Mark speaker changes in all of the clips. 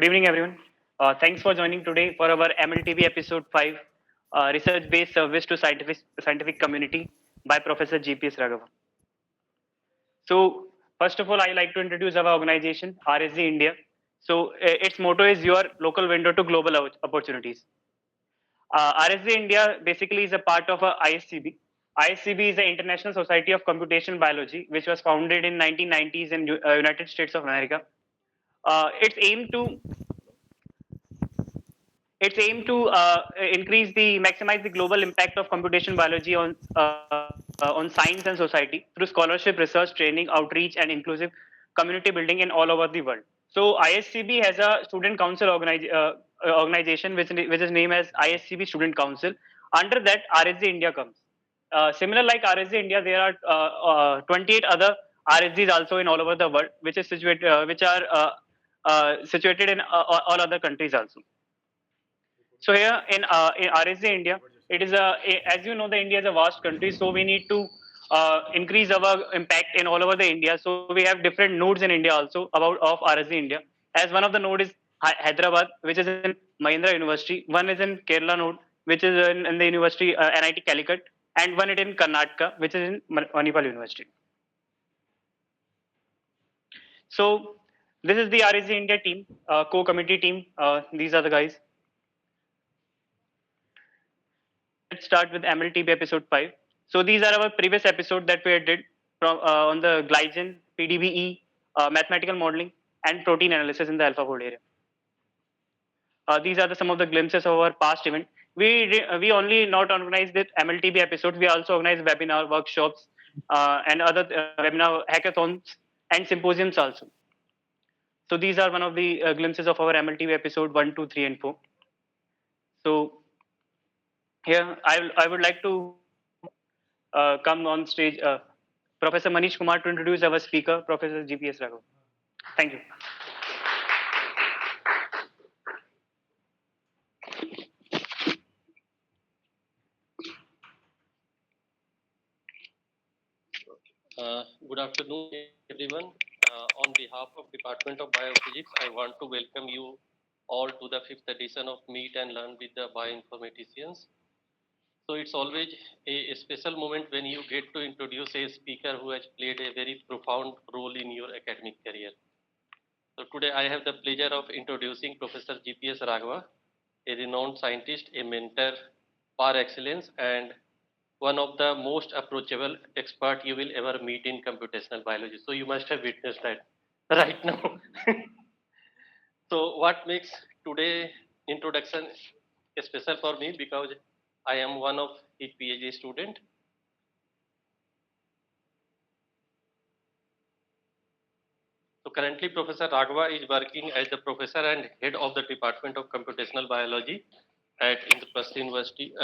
Speaker 1: Good evening, everyone. Thanks for joining today for our MLTB Episode 5, research-based service to scientific community by Professor P S Raghava. So, first of all, I like to introduce our organization, RSG India. So, its motto is your local window to global opportunities. RSG India basically is a part of ISCB. ISCB is the International Society of Computational Biology, which was founded in 1990s in United States of America. Its aim to Its aim to maximize the global impact of computation biology on science and society through scholarship, research, training, outreach, and inclusive community building in all over the world. So ISCB has a student council organization which is named as ISCB Student Council. Under that, RSG India comes. Similar like RSG India, there are 28 other RSGs also in all over the world, which are situated in all other countries also. So here in RSA India, it is as you know, the India is a vast country, so we need to increase our impact in all over the India. So we have different nodes in India also about of RSA India. As one of the node is Hyderabad, which is in Mahindra University. One is in Kerala node, which is in the university NIT Calicut, and one is in Karnataka, which is in Manipal University. So this is the RSA India team, co-committee team. These are the guys. Let's start with MLTB Episode 5. So these are our previous episodes that we did from on the glycogen, PDBE, mathematical modeling, and protein analysis in the AlphaFold area. These are some of the glimpses of our past event. We only not organize the MLTB episodes. We also organize webinar workshops and other webinar hackathons and symposiums also. So these are one of the glimpses of our MLTB episode 1, 2, 3, and 4. So here, I would like to come on stage Professor Manish Kumar to introduce our speaker, Professor P S Raghava. Thank you.
Speaker 2: Good afternoon, everyone. On behalf of Department of Biophysics, I want to welcome you all to the 5th edition of Meet and Learn with the Bioinformaticians. So it's always a special moment when you get to introduce a speaker who has played a very profound role in your academic career. So today I have the pleasure of introducing Professor P S Raghava, a renowned scientist, a mentor par excellence, and one of the most approachable expert you will ever meet in computational biology. So you must have witnessed that right now. So what makes today introduction special for me, because I am one of his PhD student. So currently Professor Raghava is working as the professor and head of the Department of Computational Biology at IIIT University,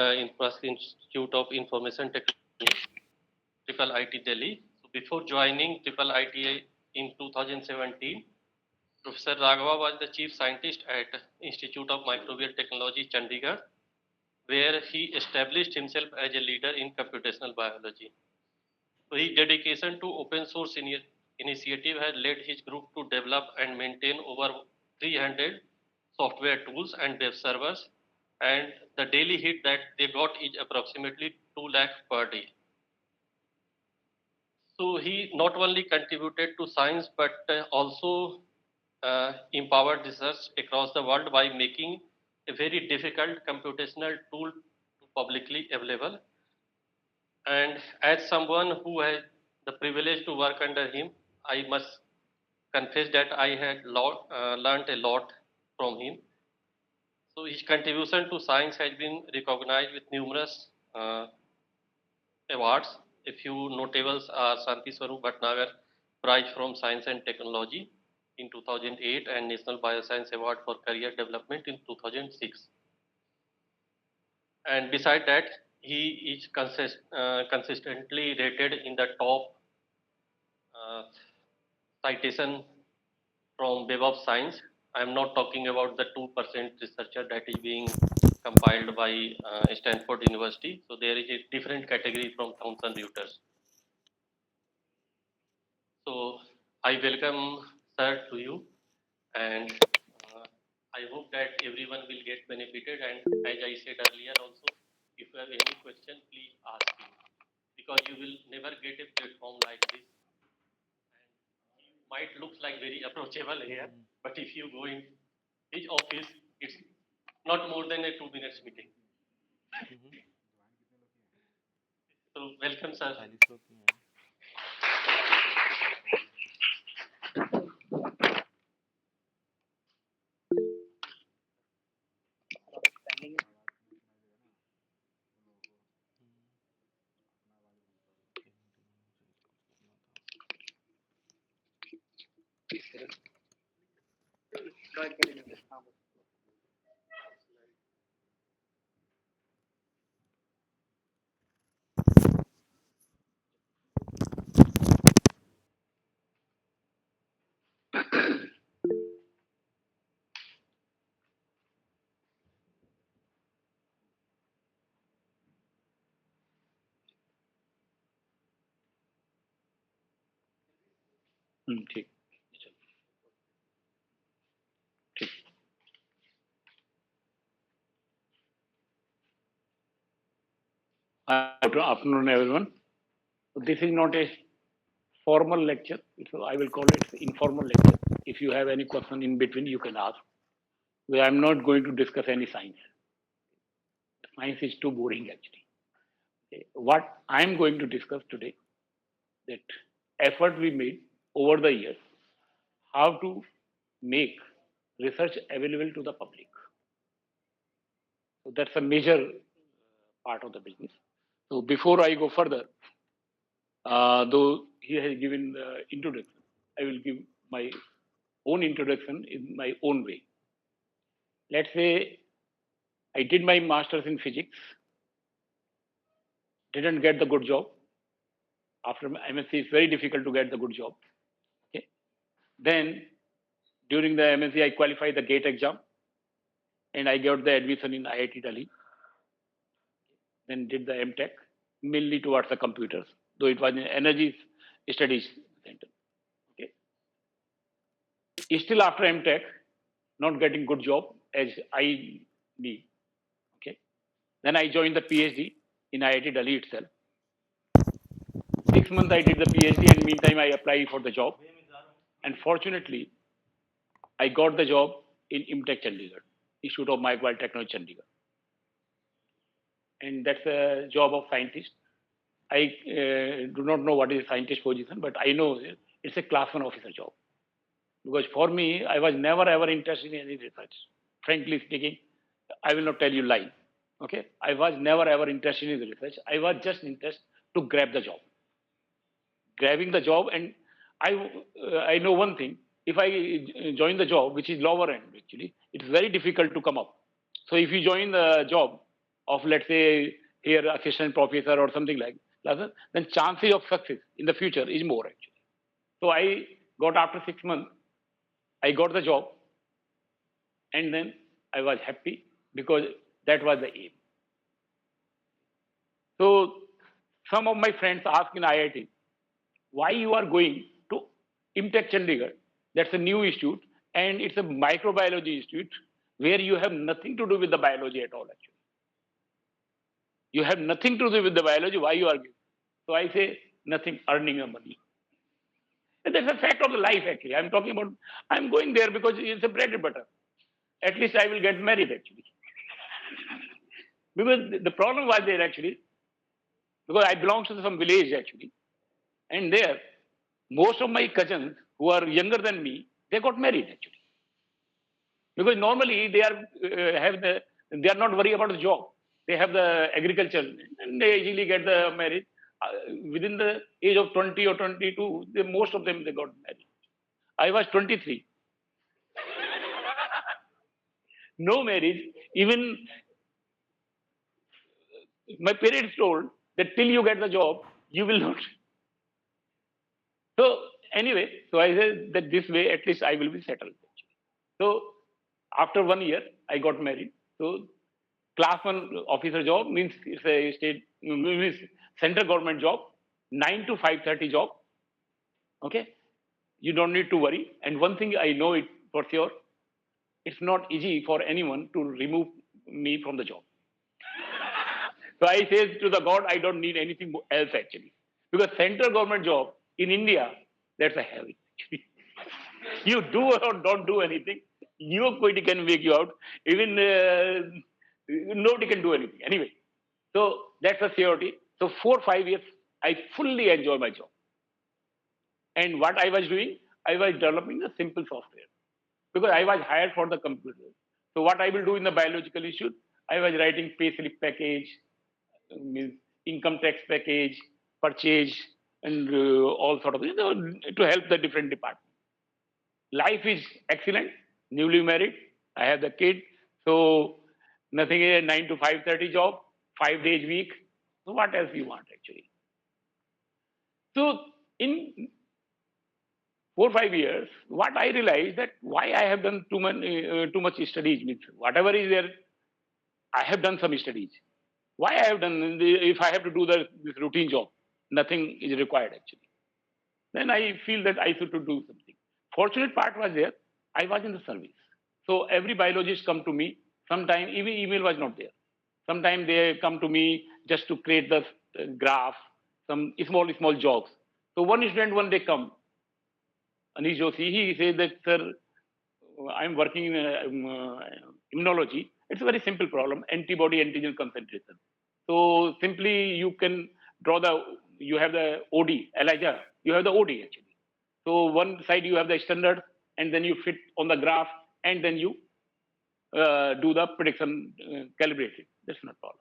Speaker 2: Institute of Information Technology, IIIT Delhi. So before joining IIIT in 2017, Professor Raghava was the chief scientist at Institute of Microbial Technology, Chandigarh, where he established himself as a leader in computational biology. So his dedication to open source initiative has led his group to develop and maintain over 300 software tools and dev servers, and the daily hit that they got is approximately 2 lakh per day. So he not only contributed to science but also empowered research across the world by making a very difficult computational tool publicly available. And as someone who has the privilege to work under him, I must confess that I had learned a lot from him. So his contribution to science has been recognized with numerous awards. A few notables are Santi Swarup Bhatnagar Prize from Science and Technology in 2008 and National Bioscience Award for Career Development in 2006. And beside that, he is consistently rated in the top citation from Web of Science. I am not talking about the 2% researcher that is being compiled by Stanford University. So there is a different category from Thomson Reuters. So I welcome sir to you, and hope that everyone will get benefited. And as I said earlier also, if you have any question, please ask me, because you will never get a platform like this. And he might look like very approachable here, but if you go in his office, it's not more than a 2 minutes meeting. So welcome, sir.
Speaker 3: ठीक ठीक Good afternoon, everyone. This is not a formal lecture. I will call it informal lecture. If you have any question in between, you can ask. I am not going to discuss any science. Science is too boring, actually. Okay. What I am going to discuss today, that effort we made over the years, how to make research available to the public. So that's a major part of the business. So before I go further, though he has given the introduction, I will give my own introduction in my own way. Let's say I did my master's in physics, didn't get the good job. After MSc, it's very difficult to get the good job. Okay. Then during the MSc, I qualified the GATE exam, and I got the admission in IIT Delhi. Then did the MTech, mainly towards the computers, though it was an energy studies center. Okay. Still after MTech, not getting good job as I need. Okay. Then I joined the PhD in IIT Delhi itself. 6 months I did the PhD, and meantime I applied for the job. And fortunately, I got the job in IMTech Chandigarh, Institute of Microbial Technology Chandigarh. And that's a job of scientist. I do not know what is a scientist position, but I know it's a class 1 officer job. Because for me, I was never ever interested in any research. Frankly speaking, I will not tell you lie. Okay, I was never ever interested in the research. I was just interested to grab the job. Grabbing the job, and I know one thing. If I join the job, which is lower end actually, it's very difficult to come up. So if you join the job of, let's say, here assistant professor or something like that, then chances of success in the future is more actually. So I got, after 6 months, I got the job, and then I was happy because that was the aim. So some of my friends ask in IIT, why you are going to IMTech Chandigarh? That's a new institute, and it's a microbiology institute where you have nothing to do with the biology at all, actually. You have nothing to do with the biology. Why you are going? So I say, nothing, earning the money. And that's a fact of the life, actually. I'm talking about, I'm going there because it's a bread and butter. At least I will get married, actually. Because the problem was there, actually, because I belong to some village, actually. And there, most of my cousins who are younger than me, they got married, actually. Because normally they are not worried about the job. They have the agriculture, and they easily get the marriage. Within the age of 20 or 22, most of them, they got married. I was 23. No marriage. Even my parents told that till you get the job, you will not. So anyway, so I said that this way, at least I will be settled. So after 1 year, I got married. So class 1 officer job means it's a state, means central government job, 9 to 5:30 job. Okay, you don't need to worry. And one thing I know it for sure, it's not easy for anyone to remove me from the job. So I say to the God, I don't need anything else actually. Because central government job in India, that's a hell. You do or don't do anything, your committee can make you out. Even nobody can do anything. Anyway, so that's a surety. So 4 5 years, I fully enjoy my job. And what I was doing, I was developing a simple software because I was hired for the computer. So what I will do in the biological issue, I was writing payslip package, means income tax package, purchase, and all sort of things to help the different departments. Life is excellent. Newly married, I have the kid, so nothing is a 9 to 5:30 job, 5 days week. So what else you want actually? So in 4 5 years, what I realized that why I have done too much studies with whatever is there, I have done some studies. Why I have done if I have to do this routine job, nothing is required actually. Then I feel that I should to do something. Fortunate part was there, I was in the service. So every biologist come to me. Sometime even email was not there. Sometimes they come to me just to create the graph, some small jobs. So one student one day come, Anish Joshi, he said that, sir, I'm working in immunology. It's a very simple problem, antibody antigen concentration. So simply you can draw you have the OD, Elijah, you have the OD actually. So one side you have the standard and then you fit on the graph and then you do the prediction, calibrate it. That's not a problem.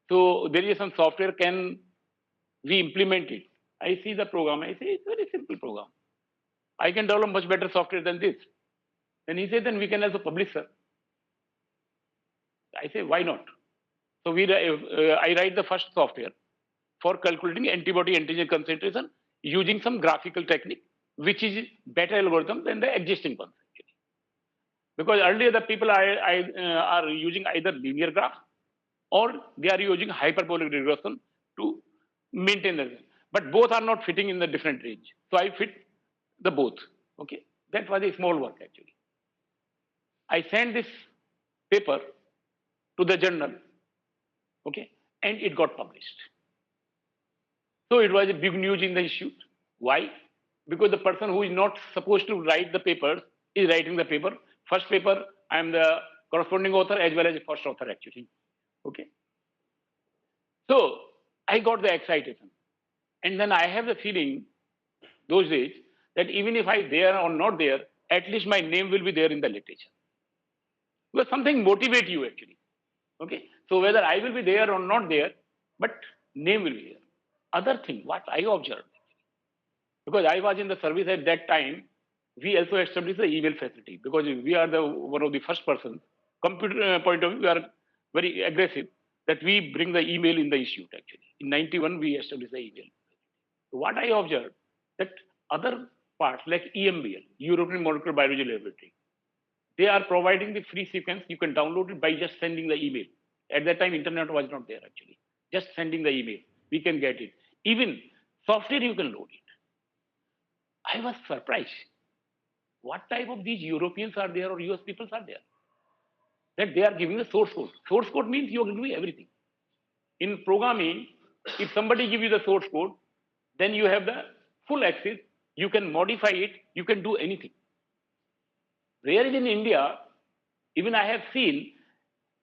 Speaker 3: So there is some software, can we implement it? I see the program, I say it's a very simple program. I can develop much better software than this. Then he said, then we can also publish, sir. I say, why not? So I write the first software for calculating antibody antigen concentration using some graphical technique, which is better algorithm than the existing ones. Actually. Because earlier the people are using either linear graph or they are using hyperbolic regression to maintain the result. But both are not fitting in the different range. So I fit the both. Okay, that was a small work actually. I sent this paper to the journal, okay, and it got published. So it was a big news in the institute. Why? Because the person who is not supposed to write the papers is writing the paper. First paper, I am the corresponding author as well as the first author actually. Okay. So I got the excitation. And then I have the feeling those days that even if I there or not there, at least my name will be there in the literature. Because something motivates you actually. Okay. So whether I will be there or not there, but name will be there. Other thing, what I observed, because I was in the service at that time, we also established the email facility because we are the one of the first persons. Computer point of view, we are very aggressive that we bring the email in the institute actually. In 91, we established the email. So what I observed that other parts like EMBL, European Molecular Biology Laboratory, they are providing the free sequence. You can download it by just sending the email. At that time, internet was not there actually. Just sending the email, we can get it. Even software, you can load it. I was surprised. What type of these Europeans are there or US peoples are there? That they are giving the source code. Source code means you are doing everything. In programming, if somebody gives you the source code, then you have the full access. You can modify it. You can do anything. Whereas in India, even I have seen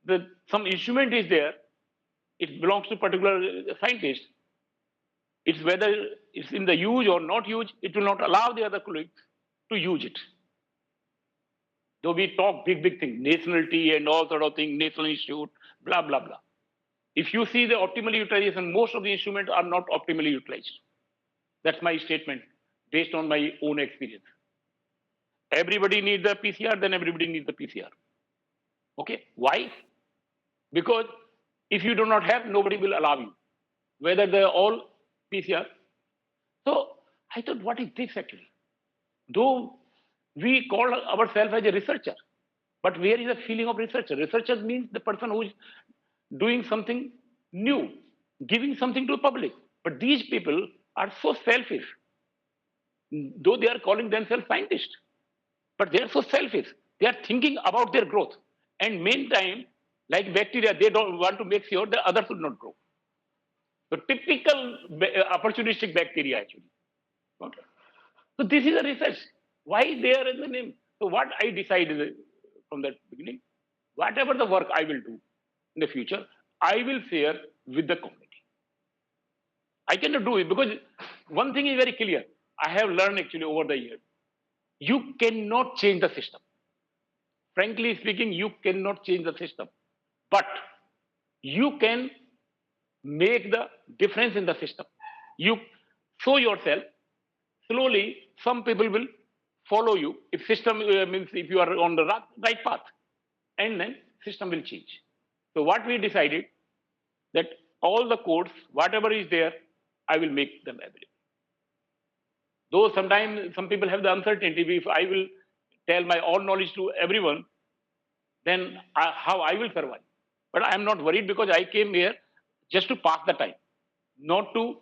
Speaker 3: that some instrument is there. It belongs to particular scientist. It's whether it's in the use or not use, it will not allow the other colleagues to use it. Though we talk big thing, nationality and all sort of thing, national institute, blah, blah, blah. If you see the optimal utilization, most of the instruments are not optimally utilized. That's my statement based on my own experience. Everybody needs the PCR, then everybody needs the PCR. Okay, why? Because if you do not have, nobody will allow you, whether they're all PCR. So I thought, what is this actually? Though we call ourselves as a researcher, but where is the feeling of researcher? Researcher means the person who is doing something new, giving something to the public. But these people are so selfish, though they are calling themselves scientists, but they are so selfish. They are thinking about their growth. And meantime, like bacteria, they don't want to make sure the others will not grow. So typical opportunistic bacteria actually. Okay. So this is a research. Why they are in the name? So what I decided from that beginning, whatever the work I will do in the future, I will share with the community. I cannot do it because one thing is very clear. I have learned actually over the years. You cannot change the system. Frankly speaking, you cannot change the system. But you can make the difference in the system. You show yourself, slowly some people will follow you. If system means if you are on the right path, and then system will change. So what we decided that all the codes, whatever is there, I will make them available. Though sometimes some people have the uncertainty, if I will tell my all knowledge to everyone, then how I will survive. But I am not worried because I came here just to pass the time, not to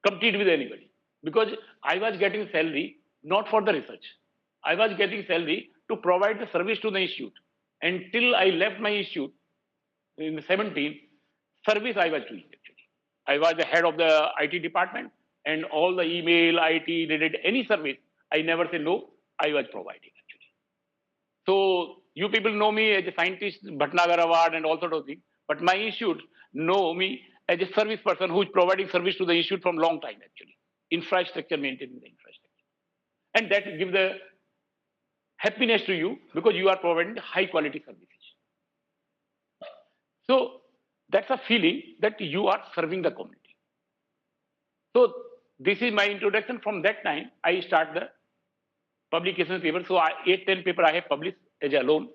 Speaker 3: compete with anybody. Because I was getting salary not for the research. I was getting salary to provide the service to the institute. Until I left my institute in 17, service I was doing actually. I was the head of the IT department and all the email, IT, they did any service. I never say no, I was providing actually. So you people know me as a scientist, Bhatnagar Award and all sort of things. But my institute know me as a service person who is providing service to the institute from long time actually. Infrastructure, maintaining the infrastructure. And that gives the happiness to you because you are providing high quality services. So that's a feeling that you are serving the community. So this is my introduction. From that time, I start the publication paper. So 8-10 paper I have published as alone.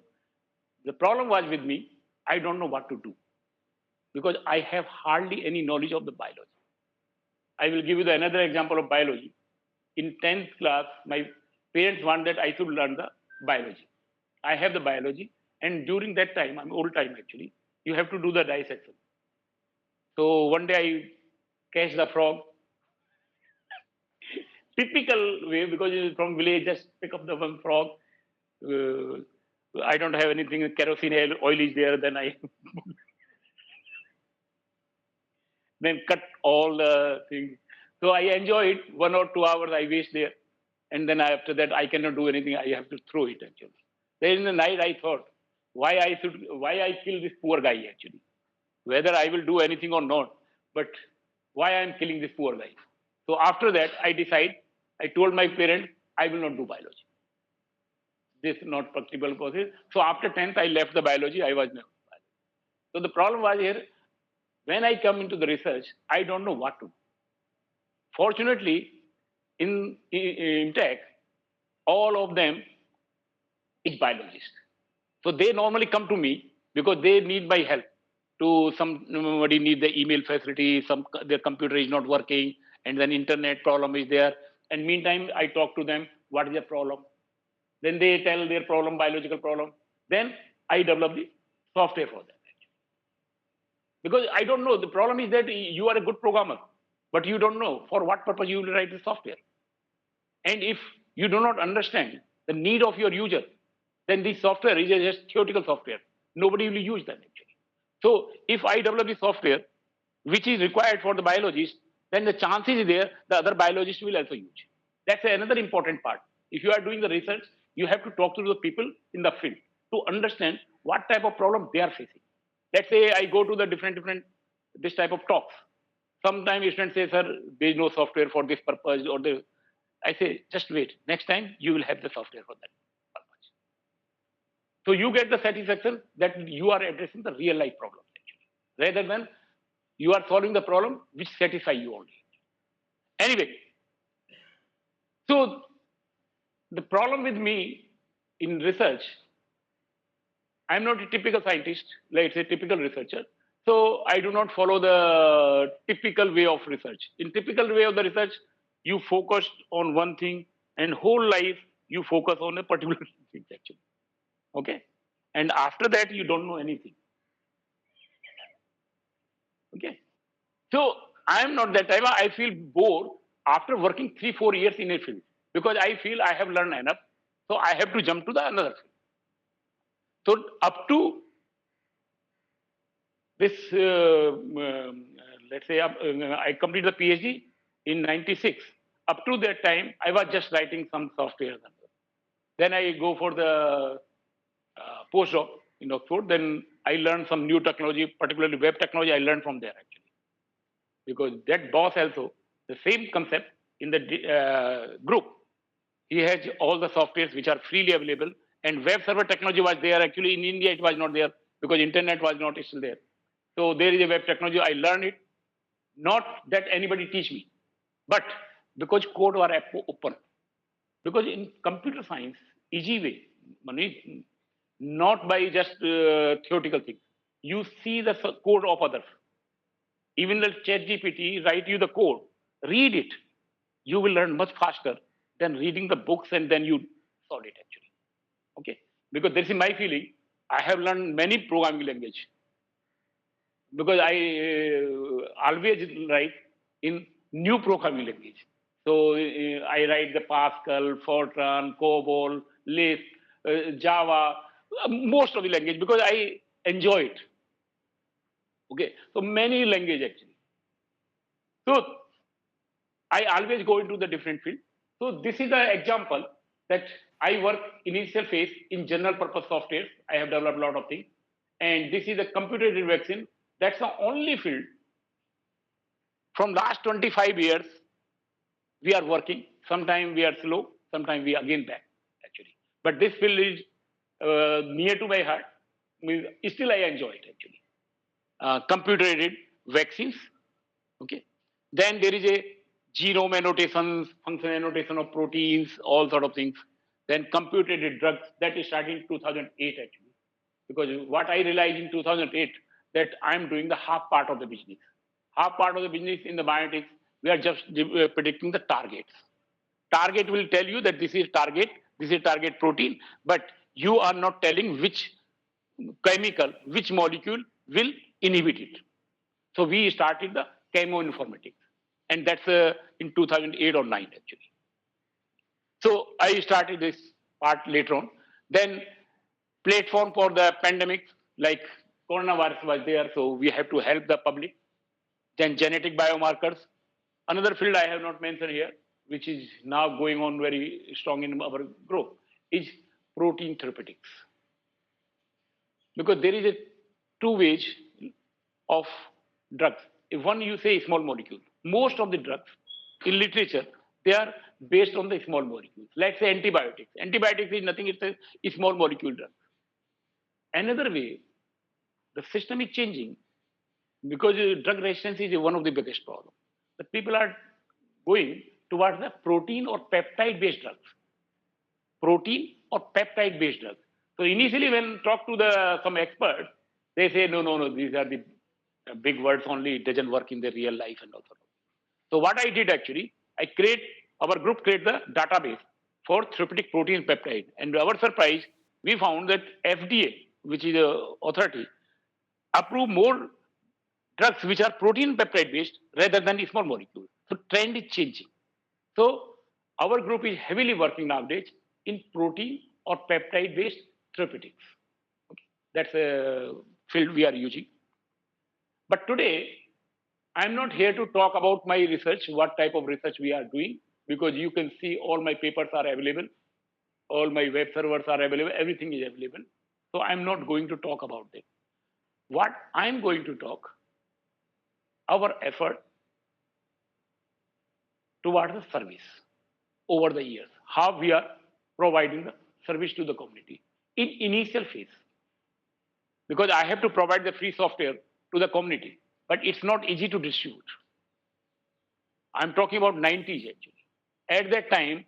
Speaker 3: The problem was with me, I don't know what to do because I have hardly any knowledge of the biology. I will give you another example of biology. In 10th class, my parents want that I should learn the biology. I have the biology, and during that time, I'm old time actually, you have to do the dissection. So one day I catch the frog. Typical way because from village, just pick up the one frog. I don't have anything, kerosene oil is there, then I then cut all the things. So I enjoy it, 1 or 2 hours I waste there. And then after that, I cannot do anything, I have to throw it actually. Then in the night, I thought, why I kill this poor guy actually? Whether I will do anything or not, but why I am killing this poor guy? So after that, I told my parents, I will not do biology. This is not practical process. So after 10th, I left the biology, I was never biology. So the problem was here, when I come into the research, I don't know what to do. Fortunately, in tech, all of them is biologists. So they normally come to me because they need my help. Somebody need the email facility, their computer is not working, and then internet problem is there. And meantime, I talk to them, what is their problem? Then they tell their problem, biological problem. Then I develop the software for them. Because I don't know, the problem is that you are a good programmer, but you don't know for what purpose you will write the software. And if you do not understand the need of your user, then this software is just theoretical software. Nobody will use them actually. So if I develop the software, which is required for the biologist, then the chances is there the other biologists will also use. That's another important part. If you are doing the research, you have to talk to the people in the field to understand what type of problem they are facing. Let's say I go to the different this type of talks. Sometimes students say, sir, there is no software for this purpose, or I say, just wait. Next time you will have the software for that purpose. So you get the satisfaction that you are addressing the real life problem actually, rather than you are solving the problem which satisfy you only. Anyway, so the problem with me in research, I'm not a typical scientist, let's say typical researcher. So I do not follow the typical way of research. In typical way of the research, you focus on one thing, and whole life you focus on a particular thing actually. Okay? And after that, you don't know anything. Okay? So I am not that type. I feel bored after working 3-4 years in a field because I feel I have learned enough. So I have to jump to the another field. So up to this, let's say, I completed the PhD in '96. Up to that time, I was just writing some software. Then I go for the postdoc in Oxford. Then I learned some new technology, particularly web technology. I learned from there actually, because that boss also the same concept in the group. He has all the softwares which are freely available, and web server technology was there. Actually, in India, it was not there because internet was not still there. So there is a web technology. I learned it, not that anybody teach me, but because code were open. Because in computer science, easy way, not by just theoretical things. You see the code of others. Even the ChatGPT write you the code, read it. You will learn much faster than reading the books and then you solve it actually. Okay, because this is my feeling. I have learned many programming language because I always write in new programming language. So I write the Pascal, Fortran, COBOL, Lisp, Java, most of the language because I enjoy it. Okay, so many language actually. So I always go into the different field. So this is the example that I work initial phase in general purpose software. I have developed a lot of things. And this is a computer-aided vaccine. That's the only field from last 25 years we are working. Sometimes we are slow, sometimes we are again back actually. But this field is near to my heart. Still I enjoy it actually. Computer-aided vaccines. Okay. Then there is a genome annotations, function annotation of proteins, all sort of things. Then computer-aided drugs, that is starting in 2008 actually. Because what I realized in 2008, that I'm doing the half part of the business. Half part of the business in the biotics, we are just predicting the targets. Target will tell you that this is target protein, but you are not telling which chemical, which molecule will inhibit it. So we started the chemoinformatics, and that's in 2008 or 9 actually. So I started this part later on. Then platform for the pandemic, like coronavirus was there, so we have to help the public. Then genetic biomarkers. Another field I have not mentioned here, which is now going on very strong in our group, is protein therapeutics. Because there is a two ways of drugs. If one you say small molecule, most of the drugs in literature, they are based on the small molecules. Let's say antibiotics. Antibiotics is nothing, it's a small molecule drug. Another way, the system is changing because drug resistance is one of the biggest problems. The people are going towards the protein or peptide based drugs. Protein or peptide based drugs. So initially, when talk to some experts, they say no, these are the big words only. It doesn't work in the real life and all that. So what I did actually, our group create the database for therapeutic protein peptide, and our surprise, we found that FDA, which is the authority, approve more drugs which are protein peptide based rather than small molecules. So trend is changing. So our group is heavily working nowadays in protein or peptide based therapeutics. Okay. That's a field we are using. But today, I'm not here to talk about my research, what type of research we are doing, because you can see all my papers are available, all my web servers are available, everything is available. So I'm not going to talk about them. What I'm going to talk, our effort towards the service over the years, how we are providing the service to the community in initial phase. Because I have to provide the free software to the community, but it's not easy to distribute. I'm talking about 90s actually. At that time,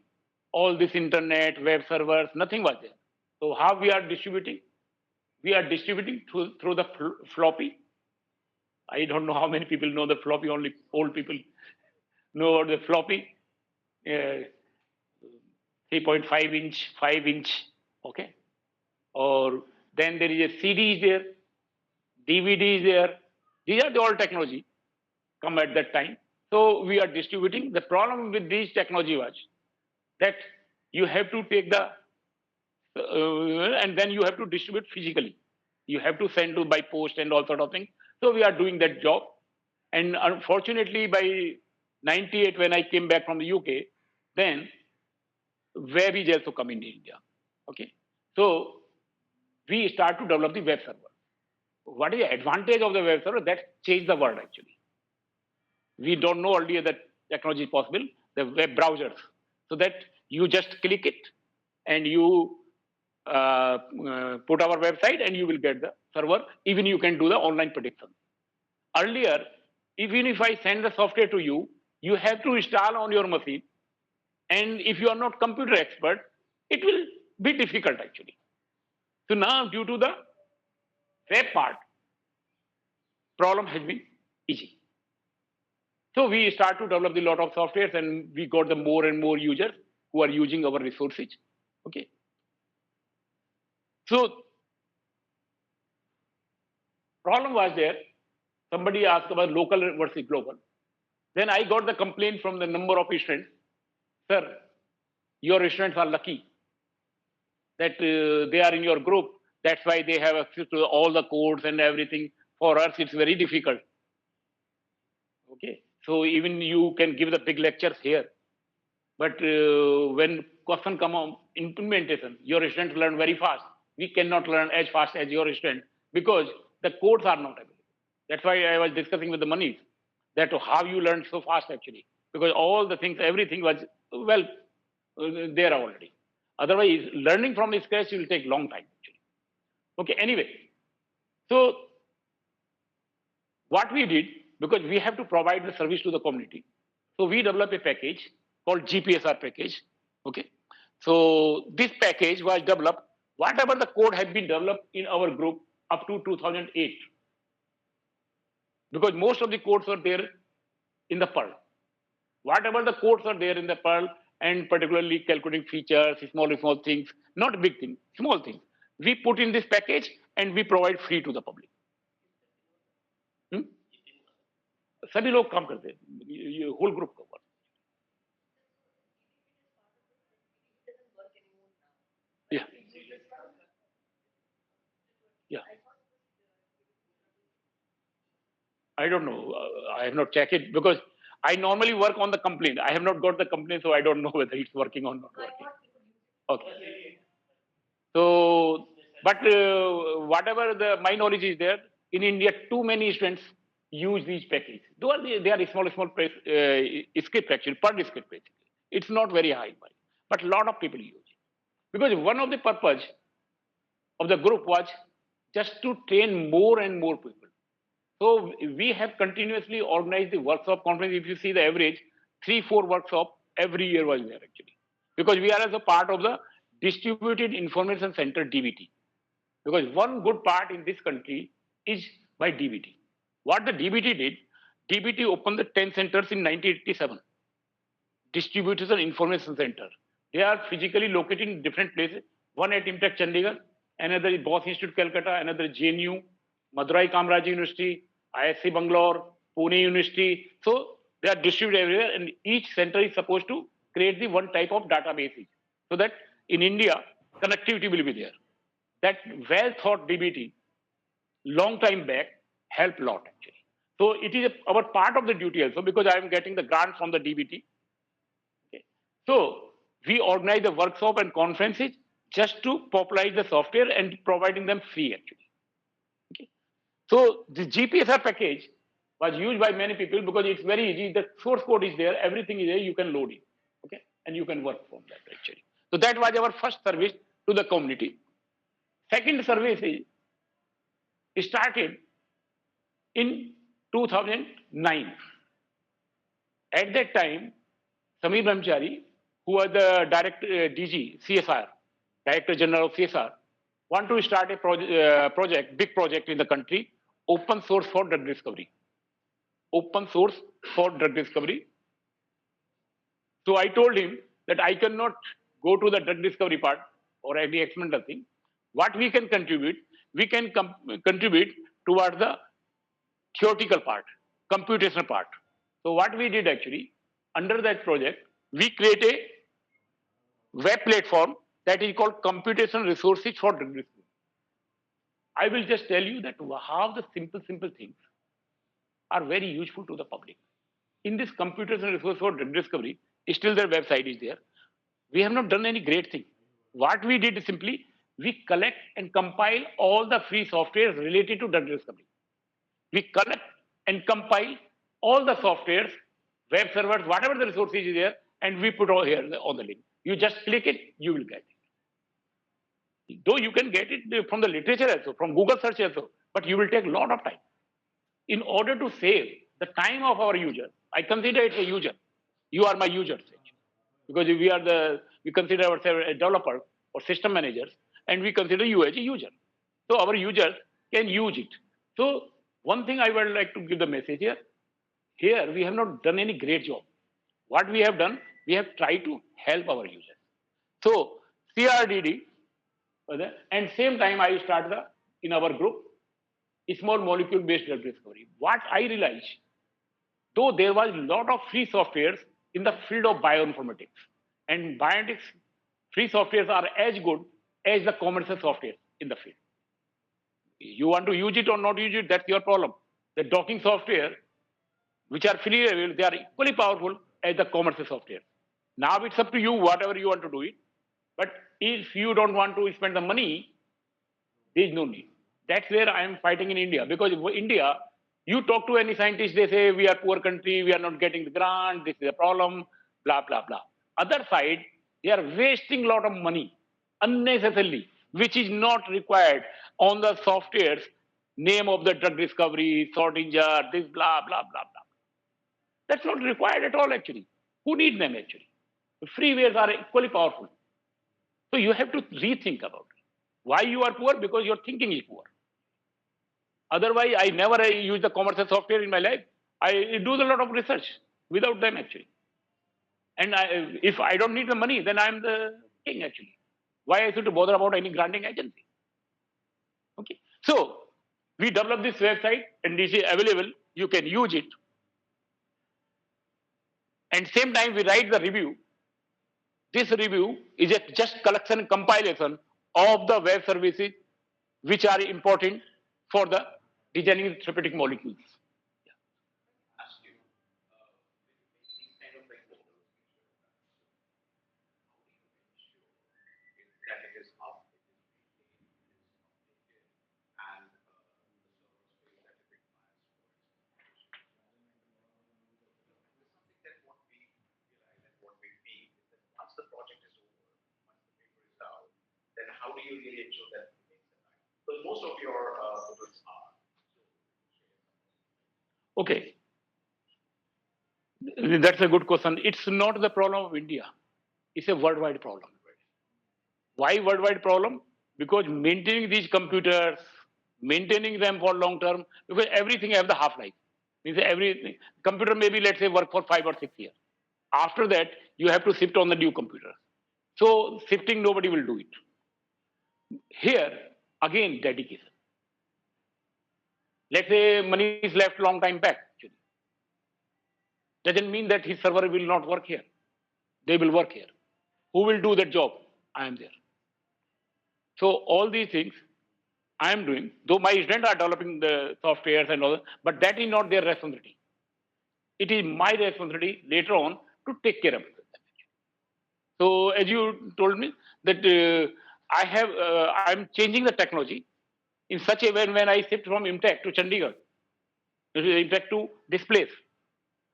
Speaker 3: all this internet, web servers, nothing was there. So how we are distributing? We are distributing through the floppy. I don't know how many people know the floppy, only old people know the floppy. 3.5 inch, 5 inch, okay? Or then there is a CD is there, DVD is there. These are the old technology come at that time. So we are distributing. The problem with this technology was that you have to take the and then you have to distribute physically. You have to send to by post and all sort of things. So we are doing that job. And unfortunately, by 98, when I came back from the UK, then web is also come in India. Okay. So we start to develop the web server. What is the advantage of the web server? That changed the world actually. We don't know earlier that technology is possible, the web browsers. So that you just click it and you put our website and you will get the server. Even you can do the online prediction. Earlier, even if I send the software to you, you have to install on your machine. And if you are not computer expert, it will be difficult actually. So now due to the web part, problem has been easy. So we start to develop a lot of softwares and we got the more and more users who are using our resources. Okay. So problem was there. Somebody asked about local versus global. Then I got the complaint from the number of students. Sir, your students are lucky that they are in your group. That's why they have access to all the codes and everything. For us, it's very difficult. Okay. So even you can give the big lectures here. But when question come on implementation, your students learn very fast. We cannot learn as fast as your student because the codes are not available. That's why I was discussing with the Manish that how you learned so fast actually, because all the things, everything was well there already. Otherwise, learning from the scratch will take long time actually. Okay. Anyway, so what we did, because we have to provide the service to the community, so we developed a package called GPSR package. Okay. So this package was developed, whatever the code had been developed in our group up to 2008. Because most of the codes are there in the Perl. Whatever the codes are there in the Perl, and particularly calculating features, small things, not big things, small things, we put in this package and we provide free to the public. सभी लोग काम करते हैं, ये whole group का work. Yeah. Yeah. I don't know. I have not checked it because I normally work on the complaint. I have not got the complaint, so I don't know whether it's working or not working. Okay. So, but whatever my knowledge is there, in India, too many students use these packages. Though they are small script actually, per script basically. It's not very high, but a lot of people use it. Because one of the purpose of the group was just to train more and more people. So we have continuously organized the workshop conference. If you see the average, 3-4 workshops every year was there actually. Because we are as a part of the Distributed Information Center DBT. Because one good part in this country is by DBT. What the DBT did, DBT opened the 10 centers in 1987. Distribution Information Center. They are physically located in different places. One at Impact Chandigarh, another is Bose Institute Calcutta, another JNU, Madurai Kamraj University, ISC Bangalore, Pune University. So they are distributed everywhere, and each center is supposed to create the one type of database, so that in India connectivity will be there. That well thought DBT, long time back, helped a lot actually. So it is our part of the duty also, because I am getting the grant from the DBT. Okay. So we organize the workshop and conferences just to popularize the software and providing them free actually. Okay. So the GPSR package was used by many people because it's very easy. The source code is there, everything is there, you can load it. Okay. And you can work from that actually. So that was our first service to the community. Second service is started in 2009. At that time, Samir Brahmachari, who was the DG, CSR, Director General of CSR, want to start a big project in the country, open source for drug discovery. Open source for drug discovery. So I told him that I cannot go to the drug discovery part or any experimental thing. What we can contribute contribute towards the theoretical part, computational part. So what we did actually, under that project, we create a web platform that is called computation resources for drug discovery. I will just tell you that how the simple things are very useful to the public. In this computation resource for drug discovery, still their website is there. We have not done any great thing. What we did is simply we collect and compile all the free softwares related to drug discovery. We collect and compile all the softwares, web servers, whatever the resources is there, and we put all here on the link. You just click it, you will get it. Though you can get it from the literature also, from Google search also, but you will take a lot of time. In order to save the time of our user, I consider it a user. You are my users, because we consider ourselves a developer or system managers, and we consider you as a user. So our users can use it. So one thing I would like to give the message here. Here we have not done any great job. What we have done, we have tried to help our users. So CRDD, and same time I start in our group, small molecule based drug discovery. What I realized, though there was a lot of free softwares in the field of bioinformatics, and bioinformatics free softwares are as good as the commercial software in the field. You want to use it or not use it, that's your problem. The docking software, which are free available, they are equally powerful as the commercial software. Now it's up to you, whatever you want to do it. But if you don't want to spend the money, there is no need. That's where I am fighting in India. Because in India, you talk to any scientist, they say, we are poor country, we are not getting the grant, this is a problem, blah, blah, blah. Other side, they are wasting a lot of money unnecessarily, which is not required on the softwares, name of the drug discovery, sorting jar, this, blah, blah, blah, blah. That's not required at all, actually. Who needs them, actually? The freewares are equally powerful. So you have to rethink about it. Why you are poor? Because your thinking is poor. Otherwise, I never use the commercial software in my life. I do a lot of research without them, actually. And if I don't need the money, then I'm the king, actually. Why I should bother about any granting agency? Okay. So we developed this website, and this is available. You can use it. And same time, we write the review. This review is a just collection and compilation of the web services which are important for the designing therapeutic molecules.
Speaker 4: Then how do you really ensure that it makes it right? Because most of your products are.
Speaker 3: Okay. That's a good question. It's not the problem of India. It's a worldwide problem. Why worldwide problem? Because maintaining these computers, maintaining them for long term, because everything has the half-life. Means every computer maybe, let's say, work for 5 or 6 years. After that, you have to shift on the new computer. So shifting, nobody will do it. Here, again, dedication. Let's say money is left long time back, actually. Doesn't mean that his server will not work here. They will work here. Who will do that job? I am there. So all these things I am doing, though my students are developing the softwares and all, but that is not their responsibility. It is my responsibility later on to take care of it. So as you told me that I'm changing the technology in such a way when I shift from IMTech to Chandigarh, IMTech to this place.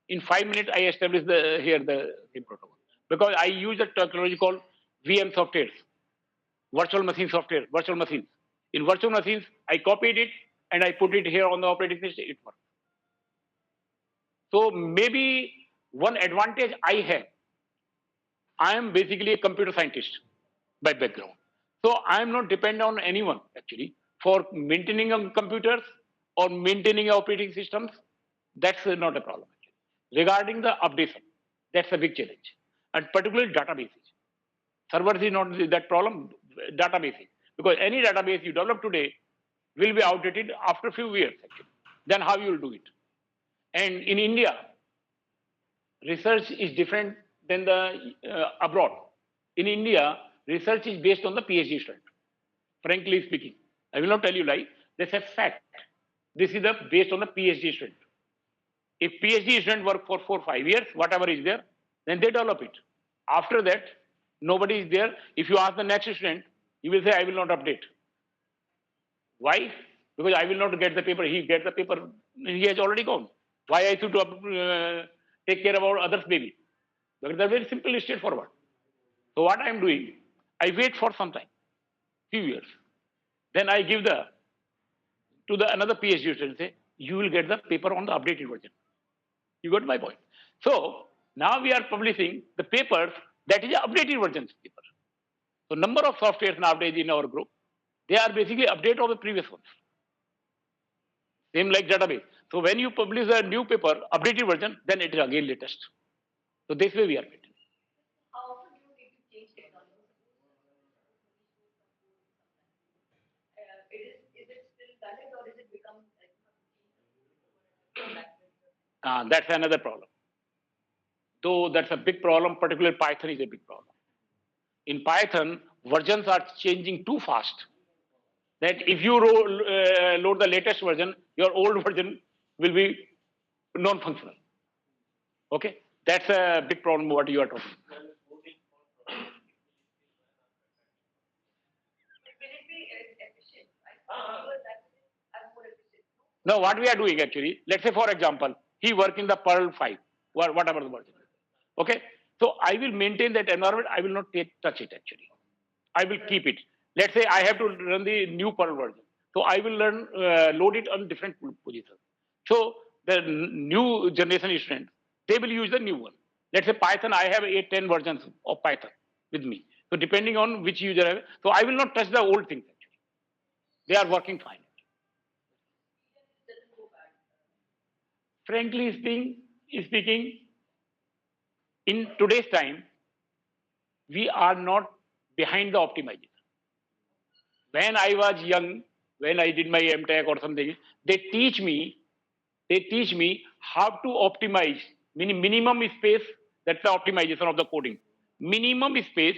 Speaker 3: In 5 minutes, I established the same protocol because I use a technology called VM softwares, virtual machine software, virtual machines. In virtual machines, I copied it and I put it here on the operating system. It works. So maybe one advantage I have, I am basically a computer scientist by background. So I am not dependent on anyone actually for maintaining computers or maintaining operating systems. That's not a problem. Actually. Regarding the updation, that's a big challenge. And particularly databases. Servers is not that problem, databases. Because any database you develop today will be outdated after a few years actually. Then how you will do it? And in India, research is different than the abroad. In India, research is based on the PhD student. Frankly speaking, I will not tell you lie. This is fact. This is based on the PhD student. If PhD student work for 4 or 5 years, whatever is there, then they develop it. After that, nobody is there. If you ask the next student, he will say, I will not update. Why? Because I will not get the paper. He gets the paper. He has already gone. Why I should take care about others' baby? Because they're very simple, straightforward. So what I am doing, I wait for some time, few years. Then I give to the another PhD student, say, you will get the paper on the updated version. You got my point. So now we are publishing the papers that is the updated version paper. So number of softwares nowadays in our group, they are basically update of the previous ones. Same like database. So when you publish a new paper, updated version, then it is again latest. So this way we are maintaining.
Speaker 5: How often do you need to change technology? Is it still valid or is it become like
Speaker 3: That's another problem. Though that's a big problem, particularly Python is a big problem. In Python, versions are changing too fast. That if you load the latest version, your old version will be non-functional. Okay, that's a big problem. What you are talking.
Speaker 5: will it be efficient? I'm more efficient.
Speaker 3: Now, what we are doing actually, let's say for example, he work in the Perl 5, whatever the version is. Okay, so I will maintain that environment. I will not touch it actually. I will keep it. Let's say I have to run the new Perl version. So I will load it on different positions. So the new generation students, they will use the new one. Let's say Python, I have 8, 10 versions of Python with me. So depending on which user I have, so I will not touch the old things actually. They are working fine. Frankly speaking, in today's time, we are not behind the optimization. When I was young, when I did my MTech or something, they teach me how to optimize minimum space. That's the optimization of the coding. Minimum space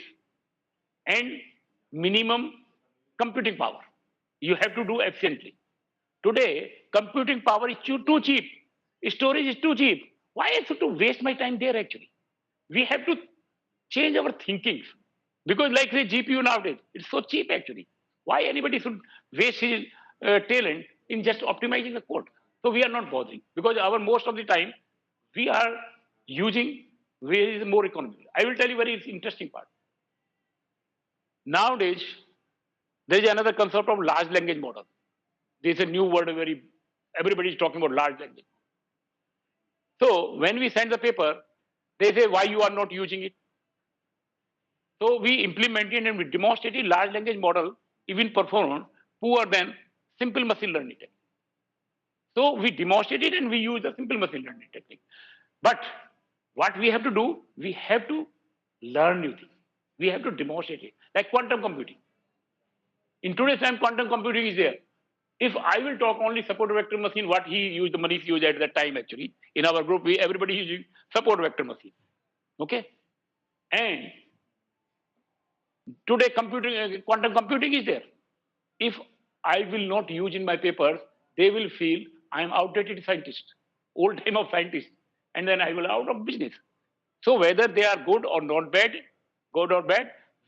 Speaker 3: and minimum computing power. You have to do efficiently. Today, computing power is too cheap. Storage is too cheap. Why I have to waste my time there actually? We have to change our thinking. Because like the GPU nowadays, it's so cheap actually. Why anybody should waste his talent in just optimizing the code? So we are not bothering because most of the time we are using where is more economical. I will tell you very interesting part. Nowadays, there is another concept of large language model. There is a new word everybody is talking about large language. So when we send the paper, they say why you are not using it. So we implemented and we demonstrated large language model even perform poorer than simple machine learning technique. So we demonstrated and we use the simple machine learning technique. But what we have to do, we have to learn new things. We have to demonstrate it, like quantum computing. In today's time, quantum computing is there. If I will talk only support vector machine, what he used, the Manish used at that time actually. In our group, everybody is using support vector machine. Okay? And today quantum computing is there. If I will not use in my papers, they will feel I am outdated scientist, old time of scientist, and then I will out of business. So whether they are good or bad,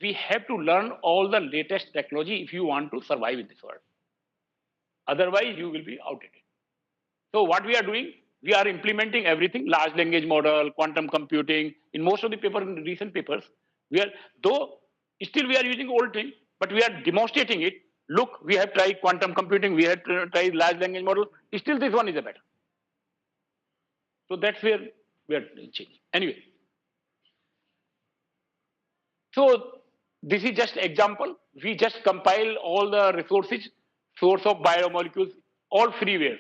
Speaker 3: we have to learn all the latest technology if you want to survive in this world. Otherwise, you will be outdated. So what we are doing, we are implementing everything, large language model, quantum computing. In most of the recent papers, though still we are using old thing, but we are demonstrating it. Look, we have tried quantum computing, we have tried large language model. Still this one is a better. So that's where we are changing. Anyway. So this is just example. We just compile all the resources, source of biomolecules, all freewares,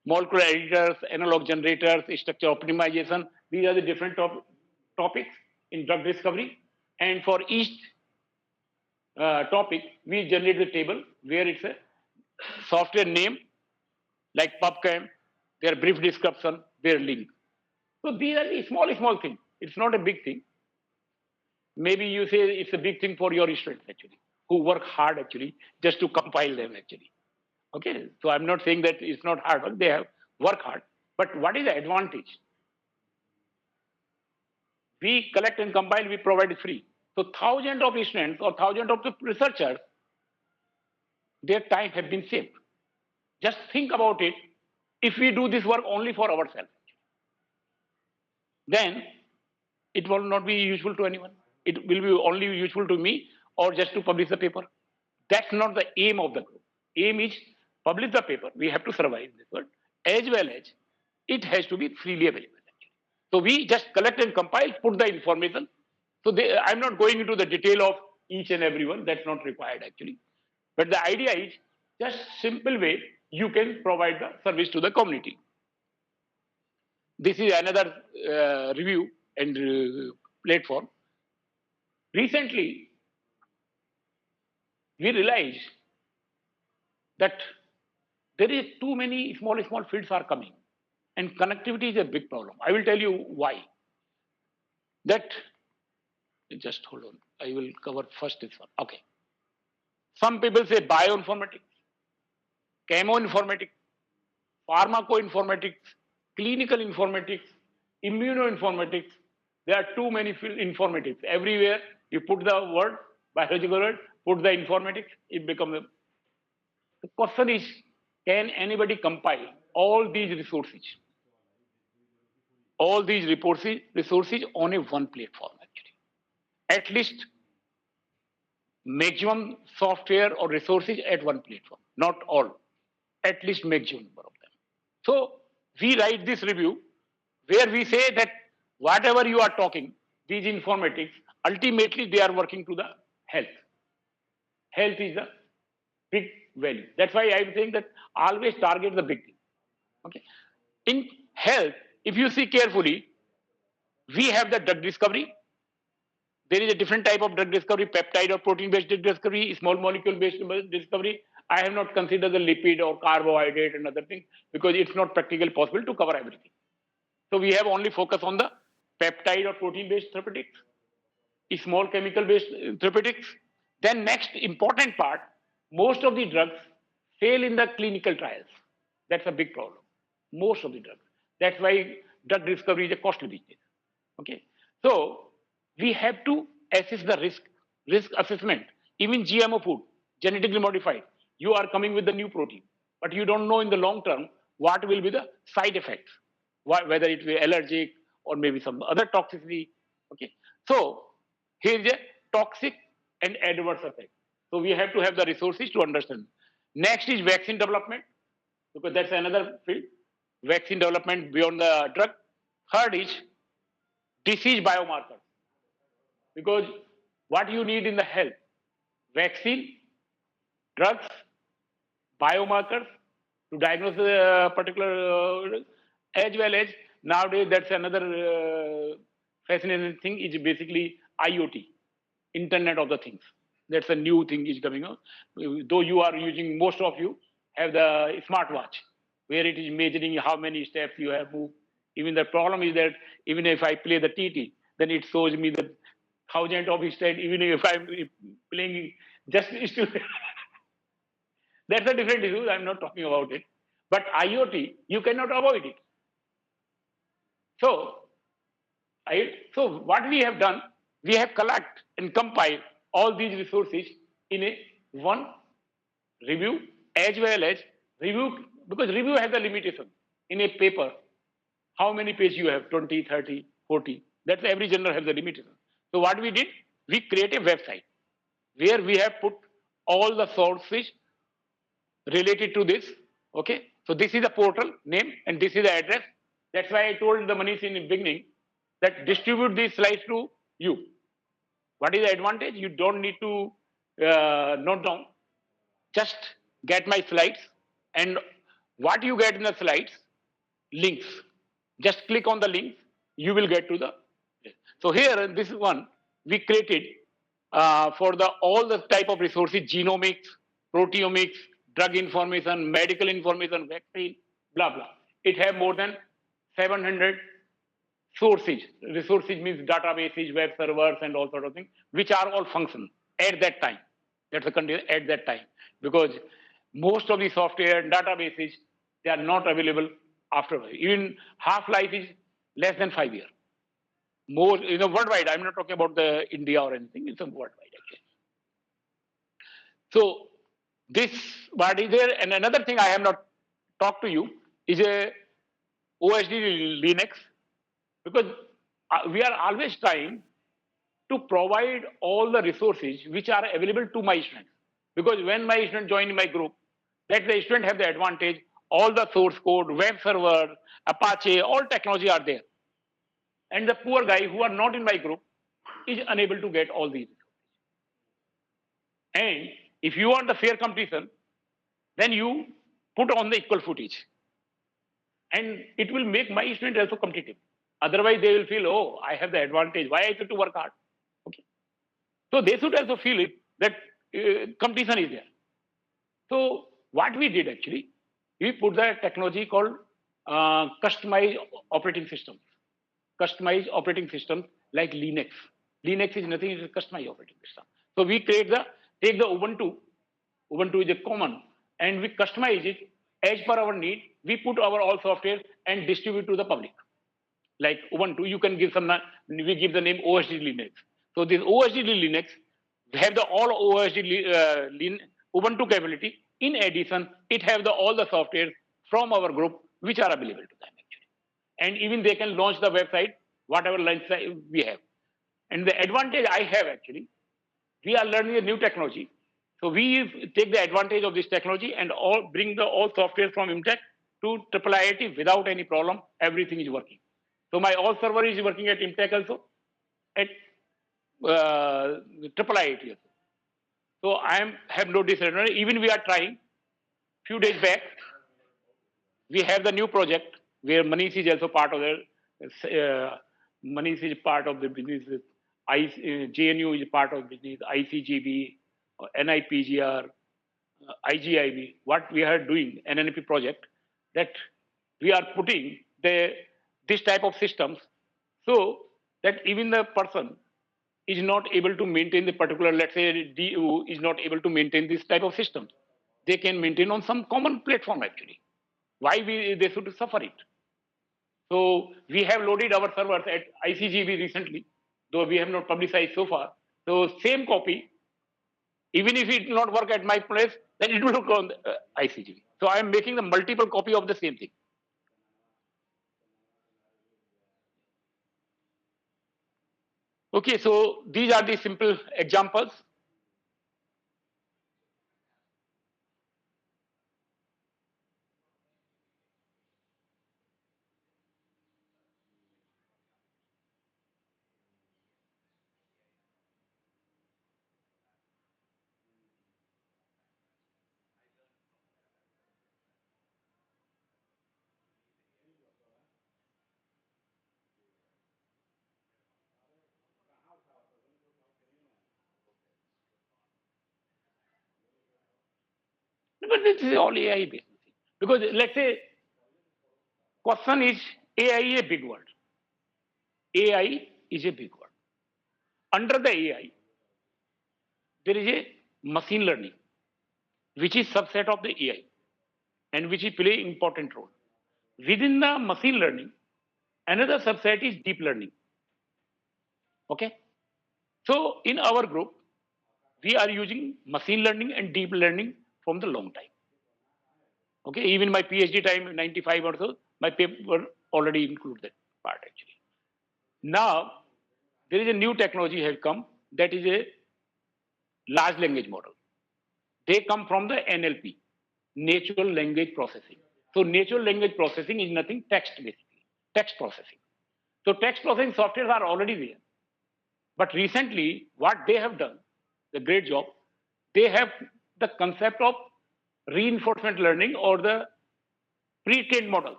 Speaker 3: molecular editors, analog generators, structure optimization. These are the different topics in drug discovery. And for each topic, we generate the table where it's a software name, like PubChem, their brief description, their link. So these are the small things. It's not a big thing. maybe you say it's a big thing for your students actually, who work hard actually just to compile them actually. Okay, so I'm not saying that it's not hard work, they have work hard. But what is the advantage? We collect and compile, we provide it free. So thousands of students or thousands of researchers, their time have been saved. Just think about it. If we do this work only for ourselves, then it will not be useful to anyone. It will be only useful to me or just to publish the paper. That's not the aim of the group. Aim is publish the paper. We have to survive this world, as well as it has to be freely available. So we just collect and compile, put the information. So I'm not going into the detail of each and every one. That's not required actually. But the idea is just simple way you can provide the service to the community. This is another review and platform. Recently, we realized that there is too many small fields are coming, and connectivity is a big problem. I will tell you why. That just hold on. I will cover first this one. Okay. Some people say bioinformatics, chemoinformatics, pharmacoinformatics, clinical informatics, immunoinformatics. There are too many informatics. Everywhere you put the word, biological word, put the informatics, it becomes a... The question is, can anybody compile all these resources? All these resources on a one platform actually. At least maximum software or resources at one platform, not all, at least maximum number of them. So we write this review where we say that whatever you are talking, these informatics, ultimately they are working to the health. Health is a big value. That's why I'm saying that always target the big thing. Okay. In health, if you see carefully, we have the drug discovery. There is a different type of drug discovery, peptide or protein-based drug discovery, small molecule-based discovery. I have not considered the lipid or carbohydrate and other things because it's not practically possible to cover everything. So we have only focus on the peptide or protein-based therapeutics, small chemical-based therapeutics. Then next important part, most of the drugs fail in the clinical trials. That's a big problem. Most of the drugs. That's why drug discovery is a costly business. Okay. So we have to assess the risk assessment. Even GMO food, genetically modified, you are coming with the new protein, but you don't know in the long term what will be the side effects, whether it will be allergic or maybe some other toxicity. Okay. So here is a toxic and adverse effect. So we have to have the resources to understand. Next is vaccine development, because that's another field. Vaccine development beyond the drug. Third is disease biomarkers. Because what you need in the health, vaccine, drugs, biomarkers to diagnose a particular, as well as nowadays that's another fascinating thing is basically IoT, Internet of the Things. That's a new thing is coming out. Though you are using, most of you have the smartwatch, where it is measuring how many steps you have moved. Even the problem is that even if I play the TT, then it shows me the thousand of steps, even if I'm playing just still. That's a different issue. I'm not talking about it. But IoT, you cannot avoid it. So what we have done, we have collect and compile all these resources in a one review, as well as review, because review has a limitation. In a paper, how many pages you have, 20, 30, 40. That's every journal has a limitation. So what we did, we create a website where we have put all the sources related to this. Okay. So this is the portal name and this is the address. That's why I told the Manish in the beginning that distribute these slides to you. What is the advantage? You don't need to note down. Just get my slides, and what you get in the slides, links. Just click on the link, you will get to the. So here, this one we created for all the type of resources: genomics, proteomics, drug information, medical information, vaccine, blah blah. It have more than 700 sources. Resources means databases, web servers, and all sort of things, which are all function at that time. That's the condition at that time, because most of the software and databases, they are not available afterwards. Even half-life is less than 5 years. More, worldwide. I'm not talking about the India or anything. It's a worldwide actually. So this what is there, and another thing I have not talked to you is a OSD Linux, because we are always trying to provide all the resources which are available to my students. Because when my student join my group, let the student have the advantage, all the source code, web server, Apache, all technology are there. And the poor guy who are not in my group is unable to get all these. And if you want the fair competition, then you put on the equal footage. And it will make my student also competitive. Otherwise, they will feel, oh, I have the advantage. Why I have to work hard? Okay. So they should also feel it that competition is there. So what we did actually, we put the technology called customized operating systems. Customized operating systems like Linux. Linux is nothing, it's a customized operating system. So we take the Ubuntu. Ubuntu is a common, and we customize it as per our need. We put our all software and distribute to the public. Like Ubuntu, you can give we give the name OSD Linux. So this OSD Linux, we have the all OSD Ubuntu capability. In addition, it have all the software from our group which are available to them actually. And even they can launch the website, whatever launch we have. And the advantage I have actually, we are learning a new technology. So we take the advantage of this technology and bring all software from IMTech to IIIT without any problem. Everything is working. So my all server is working at IMTech also, at IIIT also. So I have no disadvantage. Even we are trying. Few days back, we have the new project where Manish is also part of the. Manish is part of the business. JNU is part of the business. ICGB, NIPGR, IGIB. What we are doing, NNP project, that we are putting this type of systems so that even the person is not able to maintain the particular, let's say DU is not able to maintain this type of systems. They can maintain on some common platform actually. Why they should suffer it? So we have loaded our servers at ICGB recently, though we have not publicized so far. So same copy, even if it will not work at my place, then it will look on the ICGB. So I am making the multiple copy of the same thing. Okay, so these are the simple examples. But this is all AI based. Because let's say, question is, AI is a big word. AI is a big word. Under the AI, there is a machine learning, which is subset of the AI, and which will play important role. Within the machine learning, another subset is deep learning. Okay? So in our group, we are using machine learning and deep learning from the long time. Okay, even my PhD time, 95 or so, my paper already include that part actually. Now, there is a new technology has come, that is a large language model. They come from the NLP, natural language processing. So natural language processing is nothing, text basically, text processing. So text processing softwares are already there. But recently, what they have done, the great job, they have the concept of reinforcement learning or the pre-trained models.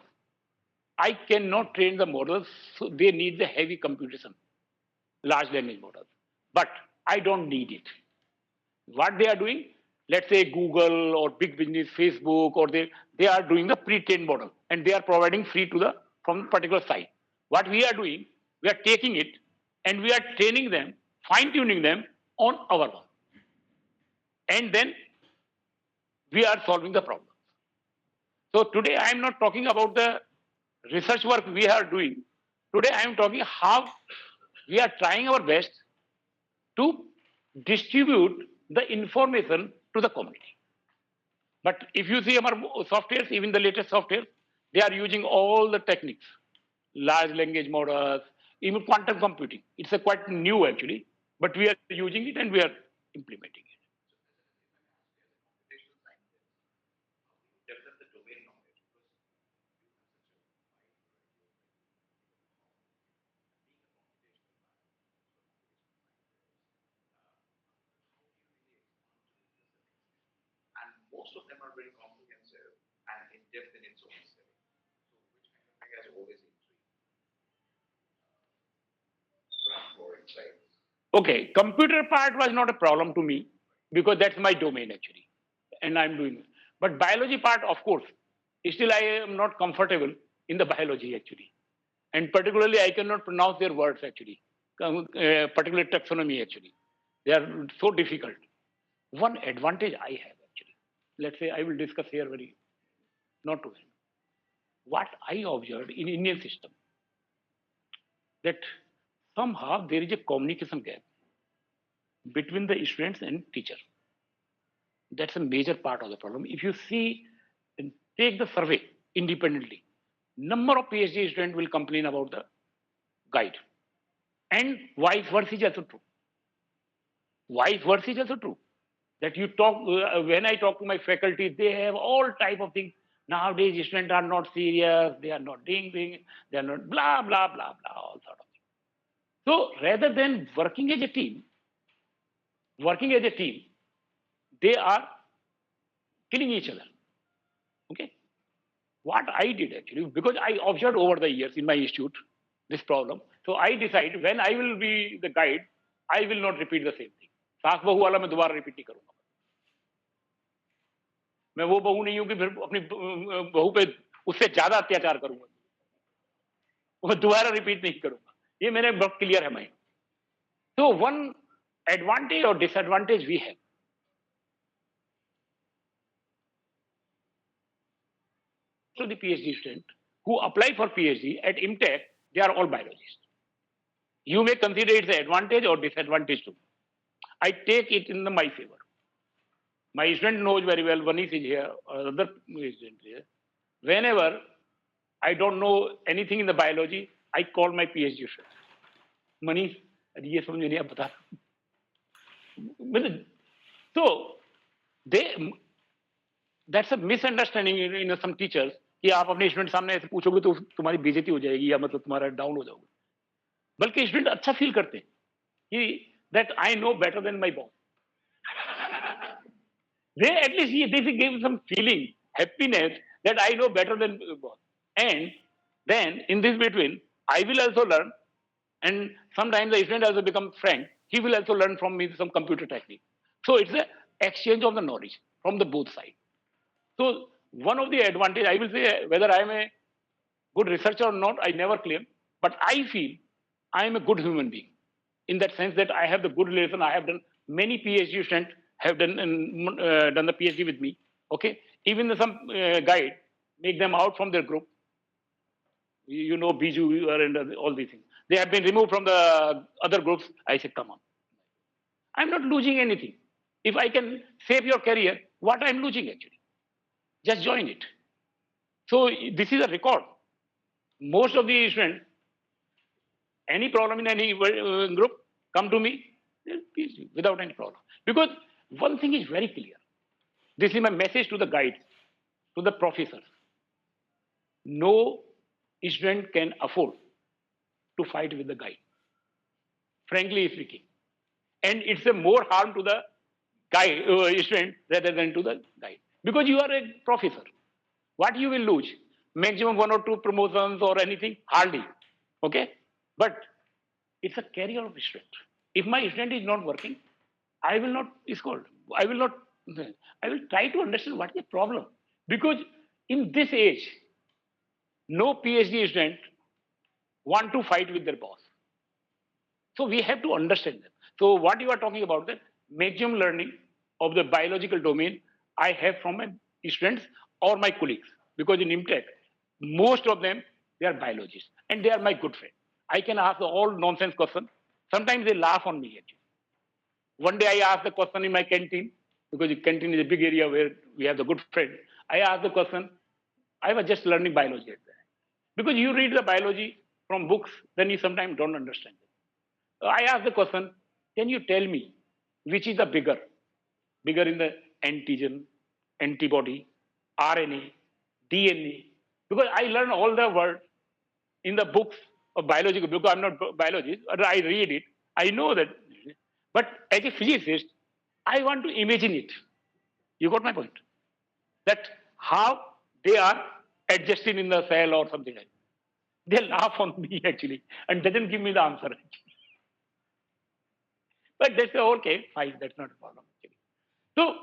Speaker 3: I cannot train the models, so they need the heavy computation, large language models. But I don't need it. What they are doing, let's say Google or big business, Facebook, or they are doing the pre-trained model, and they are providing free to from particular site. What we are doing, we are taking it and we are training them, fine-tuning them on our work. And then we are solving the problem. So today I am not talking about the research work we are doing. Today I am talking how we are trying our best to distribute the information to the community. But if you see our softwares, even the latest software, they are using all the techniques, large language models, even quantum computing. It's a quite new actually, but we are using it and we are implementing it.
Speaker 4: Computational scientist, develop the domain knowledge because and most of them are very comprehensive and in depth in its own setting. So, which kind of thing has always intrigued for insights?
Speaker 3: Okay, computer part was not a problem to me because that's my domain actually, and I'm doing it. But biology part, of course, still I am not comfortable in the biology actually, and particularly I cannot pronounce their words actually, particular taxonomy actually. They are so difficult. One advantage I have actually, let's say I will discuss here very not to him. What I observed in Indian system that somehow there is a communication gap between the students and teacher. That's a major part of the problem. If you see and take the survey independently, number of PhD students will complain about the guide. And vice versa is also true. Vice versa is also true. That you talk, when I talk to my faculty, they have all type of things. Nowadays, students are not serious, they are not doing things, they are not blah, blah, blah, blah, all sort of things. So rather than working as a team, they are killing each other. Okay. What I did actually, because I observed over the years in my institute this problem, so I decided when I will be the guide, I will not repeat the same thing. सास बहू वाला मैं दोबारा repeat नहीं करूंगा. मैं वो बहू नहीं हूं कि फिर अपनी बहू पे उससे ज्यादा अत्याचार करूंगा. वो दोबारा रिपीट नहीं करूंगा. ये मेरे बहुत क्लियर है mind. So one advantage or disadvantage we have. So the PhD student who apply for PhD at IMTech, they are all biologists. You may consider it an advantage or disadvantage too. I take it in my favor. My student knows very well, Vanis is here, or other student here. Whenever I don't know anything in the biology, I call my PhD student. Manish, ये समझ नहीं आप बता. So that's a misunderstanding in some teachers कि आप अपने student सामने ऐसे पूछोगे तो तुम्हारी बेइज्जती हो जाएगी या मतलब तुम्हारा डाउन हो जाओगे. बल्कि स्टूडेंट अच्छा फील करते हैं कि that I know better than my boss. They at least they give some feeling, happiness that I know better than boss. And then in this between, I will also learn, and sometimes the student also become frank. He will also learn from me some computer technique. So it's an exchange of the knowledge from the both sides. So one of the advantage, I will say, whether I am a good researcher or not, I never claim, but I feel I am a good human being. In that sense that I have the good relation. I have done many PhD students have done the PhD with me. Okay, even some guide make them out from their group. You know, Biju and all these things. They have been removed from the other groups. I said, come on. I'm not losing anything. If I can save your career, what I'm losing actually? Just join it. So this is a record. Most of the students, any problem in any group, come to me without any problem. Because one thing is very clear. This is my message to the guides, to the professors. No student can afford to fight with the guide, frankly speaking. And it's a more harm to the guide, student rather than to the guide. Because you are a professor. What you will lose? Maximum 1 or 2 promotions or anything? Hardly. Okay? But it's a career of student. If my student is not working, I will not scold. I will try to understand what is the problem. Because in this age, no PhD student want to fight with their boss. So we have to understand that. So what you are talking about, the maximum learning of the biological domain, I have from my students or my colleagues, because in IMTech, most of them, they are biologists and they are my good friends. I can ask all nonsense questions. Sometimes they laugh on me actually. One day I asked the question in my canteen, because the canteen is a big area where we have the good friends. I asked the question, I was just learning biology at that. Because you read the biology from books, then you sometimes don't understand it. So I asked the question, can you tell me which is the bigger? Bigger in the antigen, antibody, RNA, DNA? Because I learn all the words in the books of biology, because I'm not a biologist, but I read it. I know that. But as a physicist, I want to imagine it. You got my point? That how they are adjusting in the cell or something like that. They laugh on me actually and doesn't give me the answer. But they say, okay, fine, that's not a problem actually. So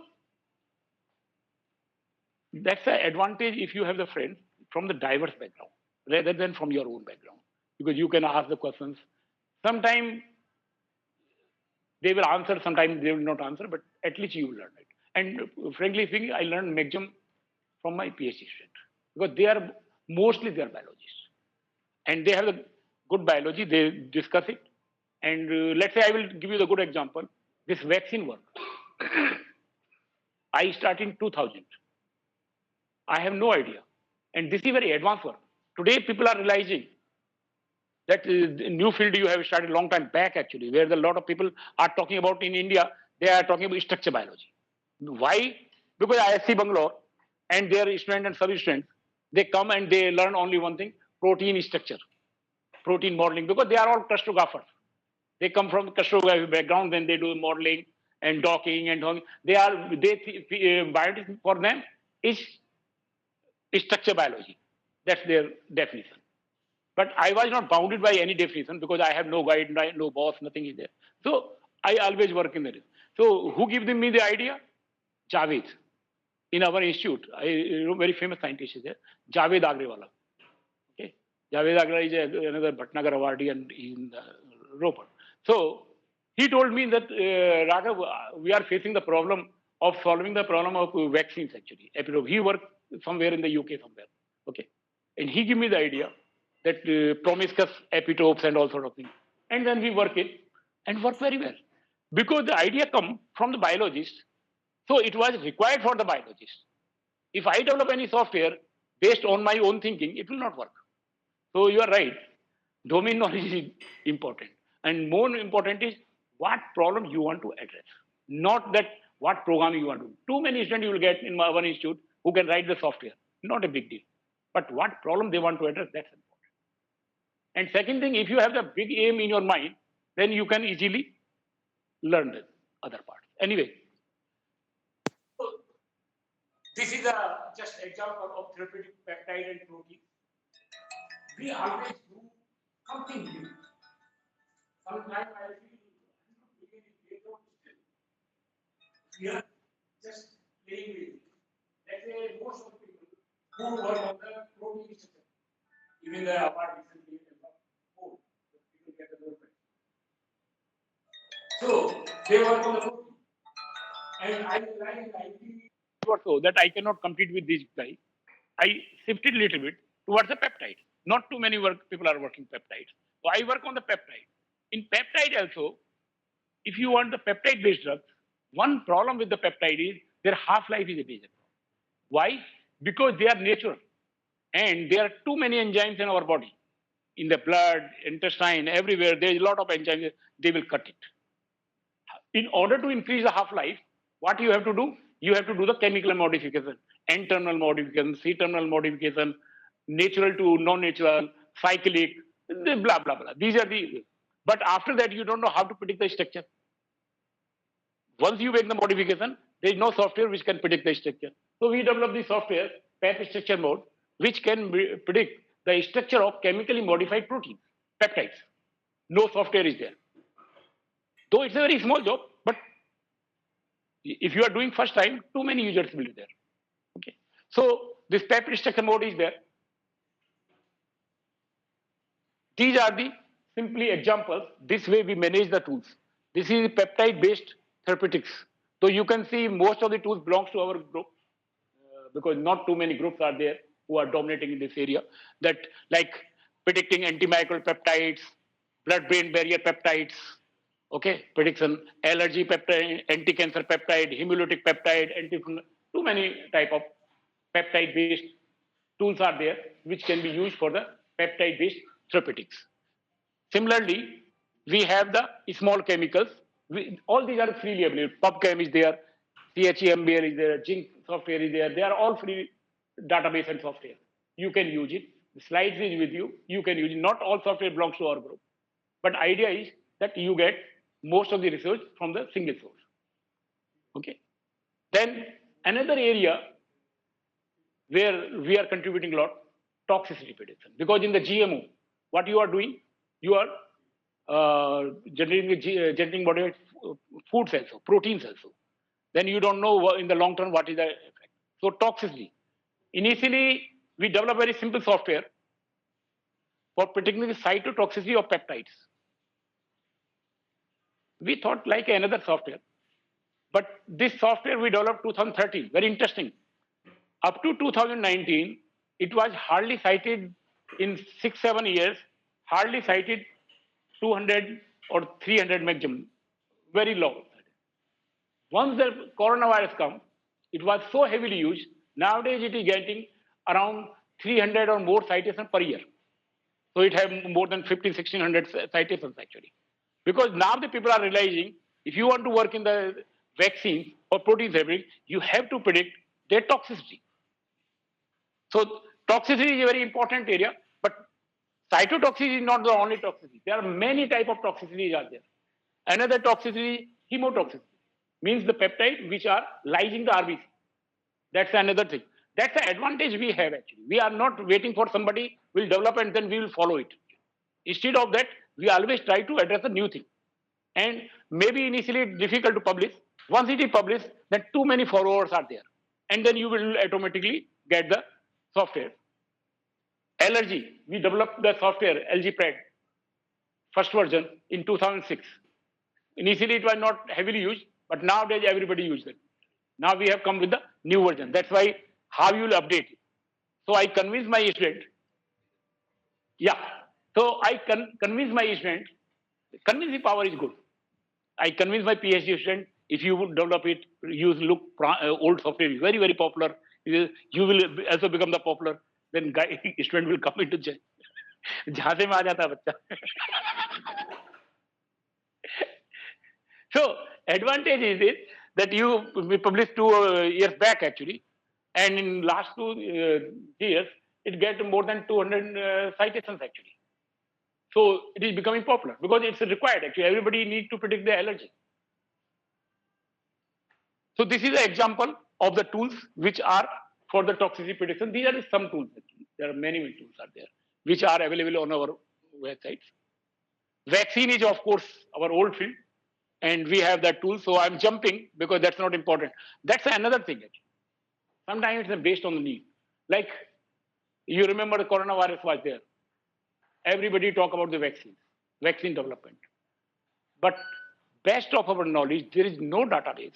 Speaker 3: that's the advantage if you have the friends from the diverse background rather than from your own background. Because you can ask the questions. Sometimes they will answer, sometimes they will not answer, but at least you will learn it. And frankly speaking, I learned maximum from my PhD students, because they are mostly they are biologists. And they have the good biology, they discuss it. And let's say I will give you the good example. This vaccine work. I started in 2000. I have no idea. And this is very advanced work. Today, people are realizing that new field you have started a long time back, actually, where a lot of people are talking about in India, they are talking about structure biology. Why? Because ISC Bangalore and their students and sub-students, they come and they learn only one thing, protein structure, protein modeling, because they are all crystallographers. They come from crystallography background, then they do modeling and docking and all. Biology for them is structure biology. That's their definition. But I was not bounded by any definition, because I have no guide, no boss, nothing is there. So I always work in that. So who gave me the idea? Javed. In our institute, a very famous scientist is there, Javed Agrewala. Okay, Javed Agrewala is another Bhatnagar awardee and in Ropar. So he told me that Raghav, we are facing the problem of solving the problem of vaccines actually. He worked somewhere in the UK somewhere. Okay, and he gave me the idea that promiscuous epitopes and all sort of things. And then we work it and work very well. Because the idea come from the biologist, so it was required for the biologist. If I develop any software based on my own thinking, it will not work. So you are right. Domain knowledge is important. And more important is what problem you want to address. Not that what program you want to do. Too many students you will get in our institute who can write the software. Not a big deal. But what problem they want to address, that's important. And second thing, if you have the big aim in your mind, then you can easily learn the other parts. Anyway, so this is a just example of therapeutic peptide and protein. We always do something new. Sometimes I feel I'm not making it still. We are just playing with it. Let's say most of the people who work on the protein structure, even the award recently, people get the gold medal. So they work on the protein. And I realized so that I cannot compete with this guy. I shifted a little bit towards the peptide. Not too many people are working peptides. So I work on the peptide. In peptide also, if you want the peptide-based drugs, one problem with the peptide is their half-life is a major problem. Why? Because they are natural. And there are too many enzymes in our body. In the blood, intestine, everywhere, there is a lot of enzymes, they will cut it. In order to increase the half-life, what you have to do? You have to do the chemical modification, N-terminal modification, C-terminal modification, natural to non-natural, cyclic, blah, blah, blah. These are the, but after that, you don't know how to predict the structure. Once you make the modification, there is no software which can predict the structure. So we developed the software, PEP structure mode, which can predict the structure of chemically modified proteins, peptides. No software is there. Though it's a very small job, but if you are doing first time, too many users will be there. Okay. So this PEP structure mode is there. These are the simply examples. This way we manage the tools. This is peptide-based therapeutics. So you can see most of the tools belongs to our group because not too many groups are there who are dominating in this area. That like predicting antimicrobial peptides, blood-brain barrier peptides, okay, prediction, allergy peptide, anti-cancer peptide, hemolytic peptide, too many type of peptide-based tools are there which can be used for the peptide-based therapeutics. Similarly, we have the small chemicals. All these are freely available. PubChem is there, CHEMBL is there, Zinc software is there. They are all free database and software. You can use it. The slides is with you. You can use it. Not all software belongs to our group. But idea is that you get most of the research from the single source. Okay. Then another area where we are contributing a lot, toxicity prediction. Because in the GMO, what you are doing, you are generating whatever foods also, proteins also. Then you don't know in the long term what is the effect. So toxicity. Initially, we developed very simple software for predicting the cytotoxicity of peptides. We thought like another software. But this software we developed 2013, very interesting. Up to 2019, it was hardly cited in 6-7 years, hardly cited 200 or 300 maximum, very low. Once the coronavirus come, it was so heavily used. Nowadays, it is getting around 300 or more citations per year. So it has more than 1,500-1,600 citations actually. Because now the people are realizing if you want to work in the vaccine or protein therapy, you have to predict their toxicity. So toxicity is a very important area, but cytotoxicity is not the only toxicity. There are many types of toxicities are there. Another toxicity, hemotoxicity, means the peptide which are lysing the RBC. That's another thing. That's the advantage we have actually. We are not waiting for somebody will develop and then we will follow it. Instead of that, we always try to address a new thing. And maybe initially it's difficult to publish. Once it is published, then too many followers are there. And then you will automatically get the software. Allergy, we developed the software, LGPRED, first version in 2006. Initially it was not heavily used, but nowadays everybody uses it. Now we have come with the new version. That's why how you will update it. So I convinced my student. Yeah. So I convince my student. Convincing power is good. I convinced my PhD student. If you would develop it, use old software is very popular. You will also become the popular. Then student will come into jail. जहाँ से में आ जाता बच्चा. So advantage is this that we published 2 years back actually, and in last 2 years it get more than 200 citations actually. So it is becoming popular because it's required actually. Everybody needs to predict the allergy. So this is an example of the tools which are for the toxicity prediction. These are some tools actually. There are many tools are there which are available on our websites. Vaccine is of course our old field, and we have that tool. So I'm jumping because that's not important. That's another thing actually. Sometimes it's based on the need. Like you remember the coronavirus was there. Everybody talk about the vaccine development. But best of our knowledge, there is no database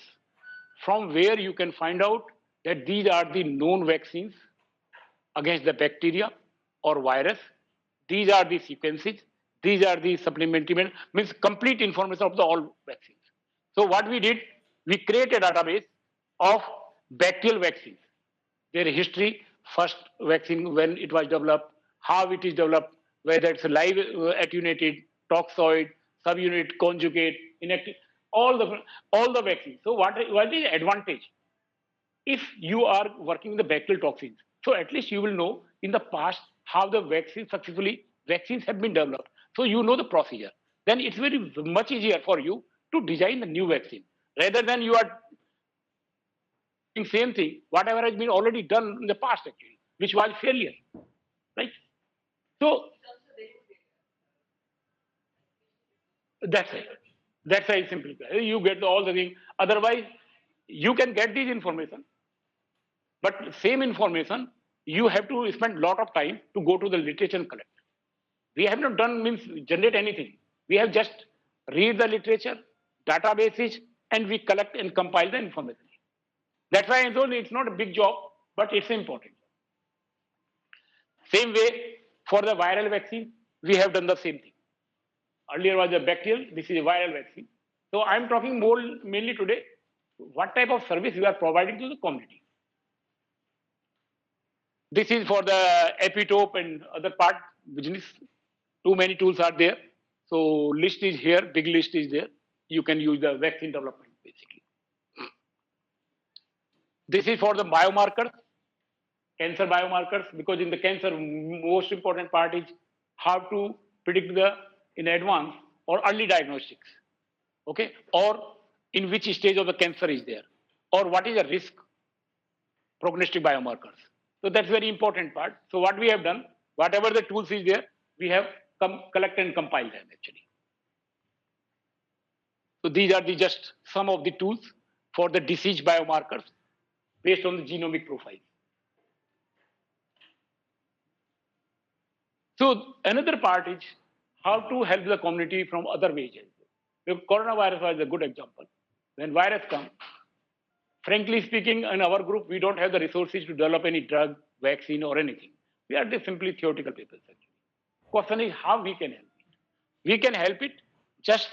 Speaker 3: from where you can find out that these are the known vaccines against the bacteria or virus. These are the sequences. These are the supplementary, means complete information of the all vaccines. So what we did, we created a database of bacterial vaccines, their history, first vaccine, when it was developed, how it is developed, whether it's live attenuated, toxoid, subunit, conjugate, inactive, all the vaccines. So what is the advantage? If you are working with the bacterial toxins, so at least you will know in the past how the vaccines have been developed. So you know the procedure. Then it's very much easier for you to design the new vaccine rather than you are doing same thing, whatever has been already done in the past actually, which was failure, right? So that's it. That's how it's simple. You get all the thing. Otherwise, you can get this information, but same information, you have to spend a lot of time to go to the literature and collect. We have not done means generate anything. We have just read the literature, databases, and we collect and compile the information. That's why I told you it's not a big job, but it's important. Same way for the viral vaccine, we have done the same thing. Earlier was a bacterial, this is a viral vaccine. So I'm talking more mainly today what type of service we are providing to the community. This is for the epitope and other part business. Too many tools are there. So list is here, big list is there. You can use the vaccine development basically. This is for the biomarkers, cancer biomarkers, because in the cancer, most important part is how to predict the in advance or early diagnostics. Okay, or in which stage of the cancer is there, or what is the risk prognostic biomarkers. So that's very important part. So what we have done, whatever the tools is there, we have collect and compile them actually. So these are just some of the tools for the disease biomarkers based on the genomic profile. So another part is how to help the community from other ways. The coronavirus was a good example. When virus comes, frankly speaking, in our group, we don't have the resources to develop any drug, vaccine, or anything. We are just simply theoretical papers. Actually. Question is how we can help it. We can help it just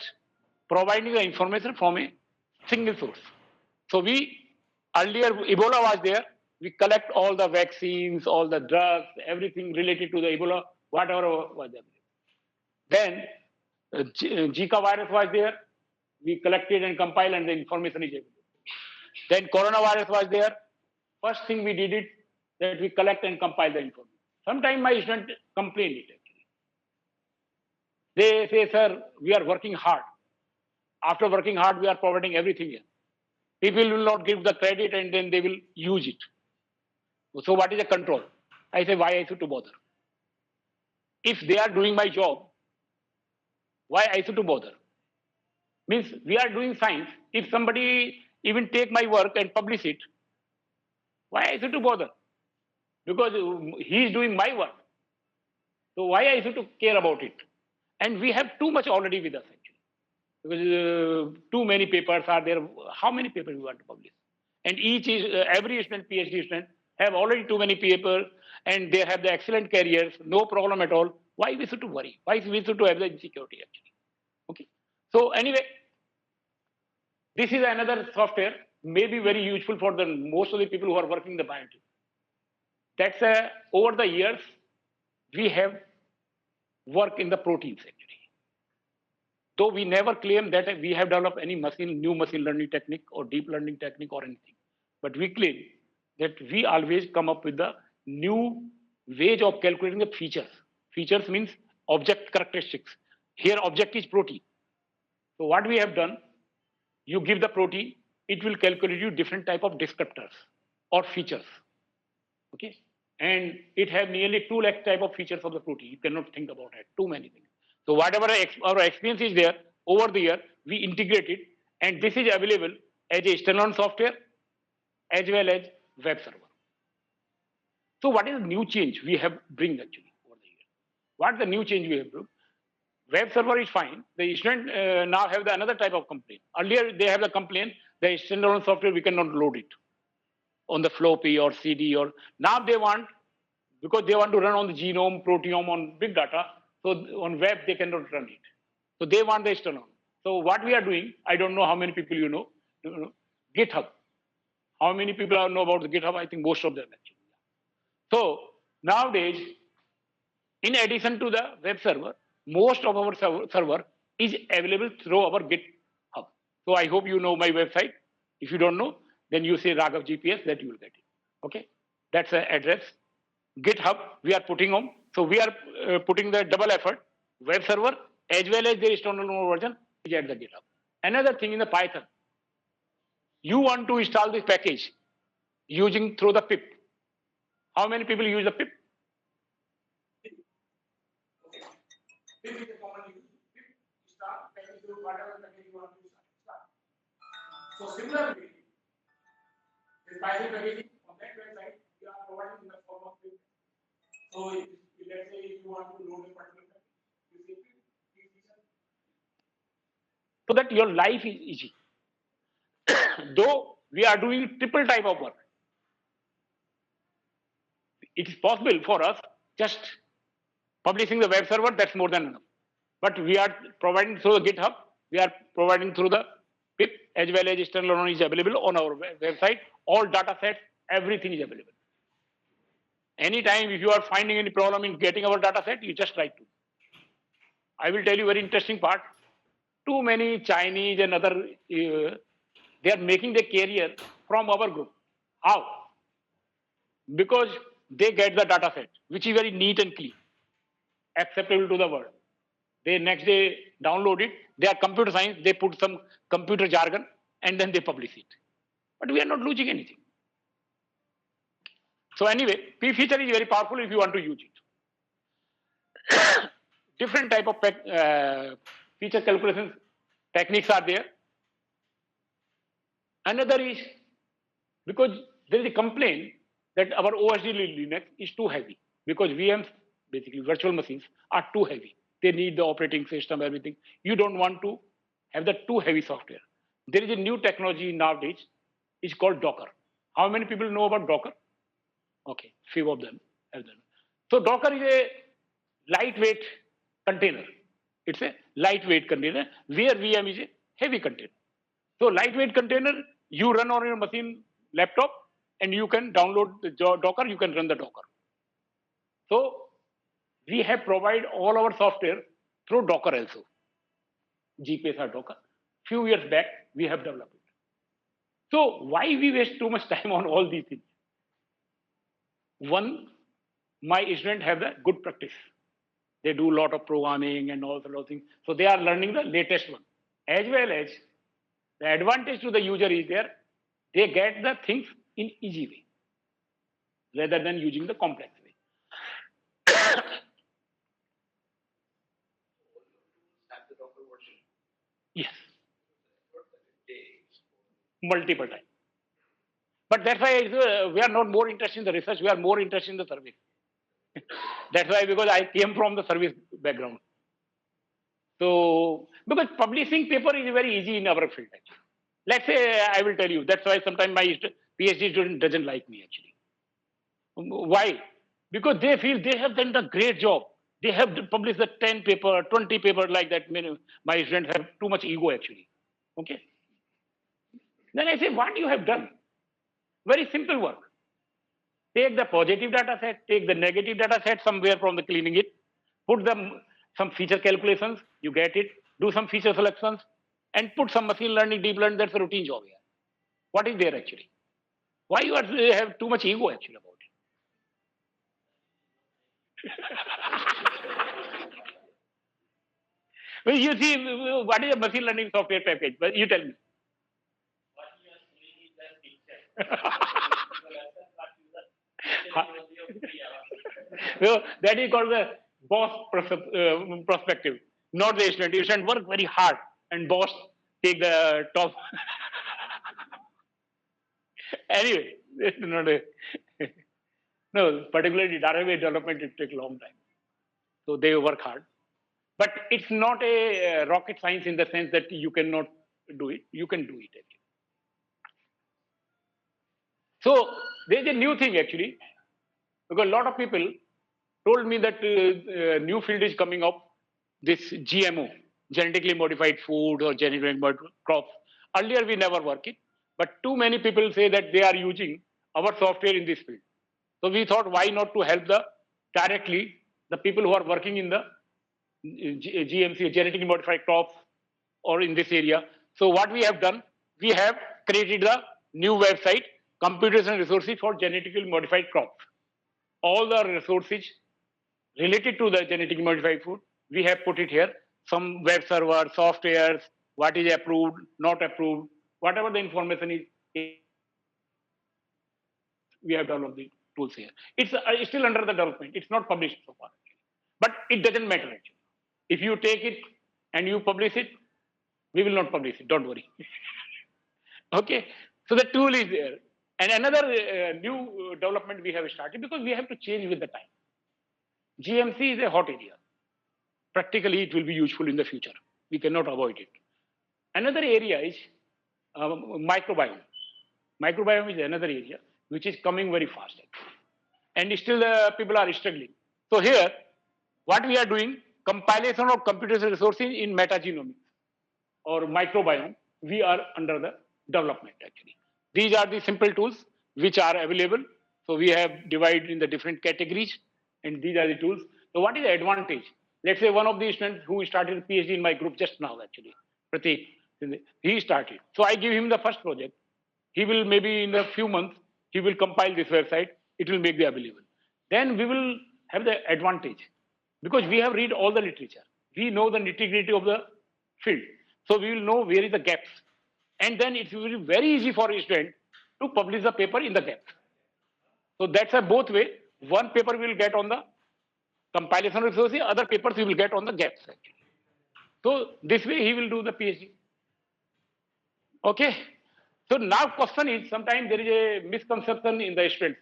Speaker 3: providing the information from a single source. So we earlier Ebola was there. We collect all the vaccines, all the drugs, everything related to the Ebola, whatever was there. Then Zika virus was there. We collected and compiled, and the information is available. Then coronavirus was there. First thing we did it that we collect and compile the information. Sometimes my students complain it actually. They say, sir, we are working hard. After working hard, we are providing everything here. People will not give the credit and then they will use it. So what is the control? I say, why I should to bother? If they are doing my job, why I should to bother? Means we are doing science. If somebody even take my work and publish it, why I should to bother? Because he is doing my work. So why I should to care about it? And we have too much already with us actually. Because too many papers are there. How many papers we want to publish? And each is every student, PhD student, have already too many papers, and they have the excellent careers, no problem at all. Why we should to worry? Why we should to have the insecurity actually? Okay. So anyway, this is another software, may be very useful for the most of the people who are working in the biotech. That's over the years, we have worked in the proteins actually. Though we never claim that we have developed any new machine learning technique or deep learning technique or anything. But we claim that we always come up with the new ways of calculating the features. Features means object characteristics. Here object is protein. So what we have done, you give the protein, it will calculate you different type of descriptors or features. Okay, and it have nearly 2 lakh type of features of the protein. You cannot think about it. Too many things. So whatever our experience is there over the year, we integrate it, and this is available as a standalone software as well as web server. So what is the new change we have bring actually over the year? What the new change we have brought? Web server is fine. The student now have the another type of complaint. Earlier they have the complaint the standalone software we cannot load it on the floppy or CD, or now they want, because they want to run on the genome, proteome, on big data. So on web they cannot run it. So they want the standalone. So what we are doing, I don't know how many people you know, GitHub. How many people know about the GitHub? I think most of them actually. So nowadays, in addition to the web server, most of our server is available through our GitHub. So I hope you know my website. If you don't know, then you say Raghav GPS, that you will get it. Okay, that's the address. GitHub we are putting on. So we are putting the double effort, web server as well as the standalone version is at the GitHub. Another thing in the Python, you want to install this package using through the pip. How many people use the pip? Pip is a common use. Pip start package through whatever package you want to start. So similarly, this Python packaging on that website, we are providing in the form of pip. So let's say if you want to load a particular package, so that your life is easy. Though we are doing triple type of work, it is possible for us just publishing the web server, that's more than enough. But we are providing through the GitHub, we are providing through the PIP, as well as external knowledge is available on our website. All data sets, everything is available. Anytime if you are finding any problem in getting our data set, you just write to. I will tell you a very interesting part. Too many Chinese and other, they are making their career from our group. How? Because they get the data set, which is very neat and clean, acceptable to the world. They next day download it. They are computer science. They put some computer jargon and then they publish it. But we are not losing anything. So anyway, P feature is very powerful if you want to use it. Different type of feature calculations techniques are there. Another is because there is a complaint that our OSD Linux is too heavy because VMs, basically virtual machines, are too heavy. They need the operating system, everything. You don't want to have the too heavy software. There is a new technology nowadays. It's called Docker. How many people know about Docker? Okay, few of them have done. So Docker is a lightweight container. It's a lightweight container where VM is a heavy container. So lightweight container, you run on your machine, laptop, and you can download the Docker, you can run the Docker. So we have provided all our software through Docker also. GPS or Docker. Few years back, we have developed it. So why we waste too much time on all these things? One, my students have the good practice. They do a lot of programming and all sort of things. So they are learning the latest one. As well as the advantage to the user is there, they get the things in easy way rather than using the complex way.
Speaker 4: Have the Docker version.
Speaker 3: Yes,
Speaker 4: What that it takes.
Speaker 3: multiple times. But that's why we are not more interested in the research, we are more interested in the service. That's why, because I came from the service background. So, because publishing paper is very easy in our field actually. Let's say, I will tell you, that's why sometimes my PhD student doesn't like me actually. Why? Because they feel they have done a great job. They have published the 10 paper, 20 paper like that. My students have too much ego actually. Okay. Then I say, what you have done? Very simple work. Take the positive data set, take the negative data set somewhere from the cleaning it, put them some feature calculations, you get it, do some feature selections, and put some machine learning, deep learning, that's a routine job here. What is there actually? Why you have too much ego actually about it? Well, you see, what is a machine learning software package? But you tell me. What you are doing is just so that is called the boss perspective, not the student. The student work very hard and boss take the top. Anyway, it's not a no, particularly database development, it takes a long time. So they work hard. But it's not a rocket science in the sense that you cannot do it. You can do it actually. So there's a new thing actually, because a lot of people told me that new field is coming up, this GMO, genetically modified food or genetically modified crops. Earlier we never worked it, but too many people say that they are using our software in this field. So we thought, why not to help directly the people who are working in the GMC, genetically modified crops, or in this area. So what we have done, we have created the new website, Computers and Resources for Genetically Modified Crops. All the resources related to the genetically modified food, we have put it here. Some web server, softwares, what is approved, not approved, whatever the information is, we have developed the tools here. It's still under the development. It's not published so far, but it doesn't matter actually. If you take it and you publish it, we will not publish it. Don't worry. Okay. So the tool is there. And another new development we have started, because we have to change with the time. GMC is a hot area. Practically, it will be useful in the future. We cannot avoid it. Another area is microbiome. Microbiome is another area which is coming very fast, and still people are struggling. So here, what we are doing, compilation of computational resources in metagenomics or microbiome, we are under the development actually. These are the simple tools which are available. So we have divided in the different categories, and these are the tools. So what is the advantage? Let's say one of the students who started a PhD in my group just now actually, Pratik, he started. So I give him the first project. He will maybe in a few months, he will compile this website. It will make the available. Then we will have the advantage because we have read all the literature. We know the nitty-gritty of the field. So we will know where is the gaps. And then it will be very easy for a student to publish the paper in the gaps. So that's a both way. One paper will get on the compilation resources, other papers he will get on the gaps actually. So this way he will do the PhD. Okay. So now question is, sometimes there is a misconception in the students.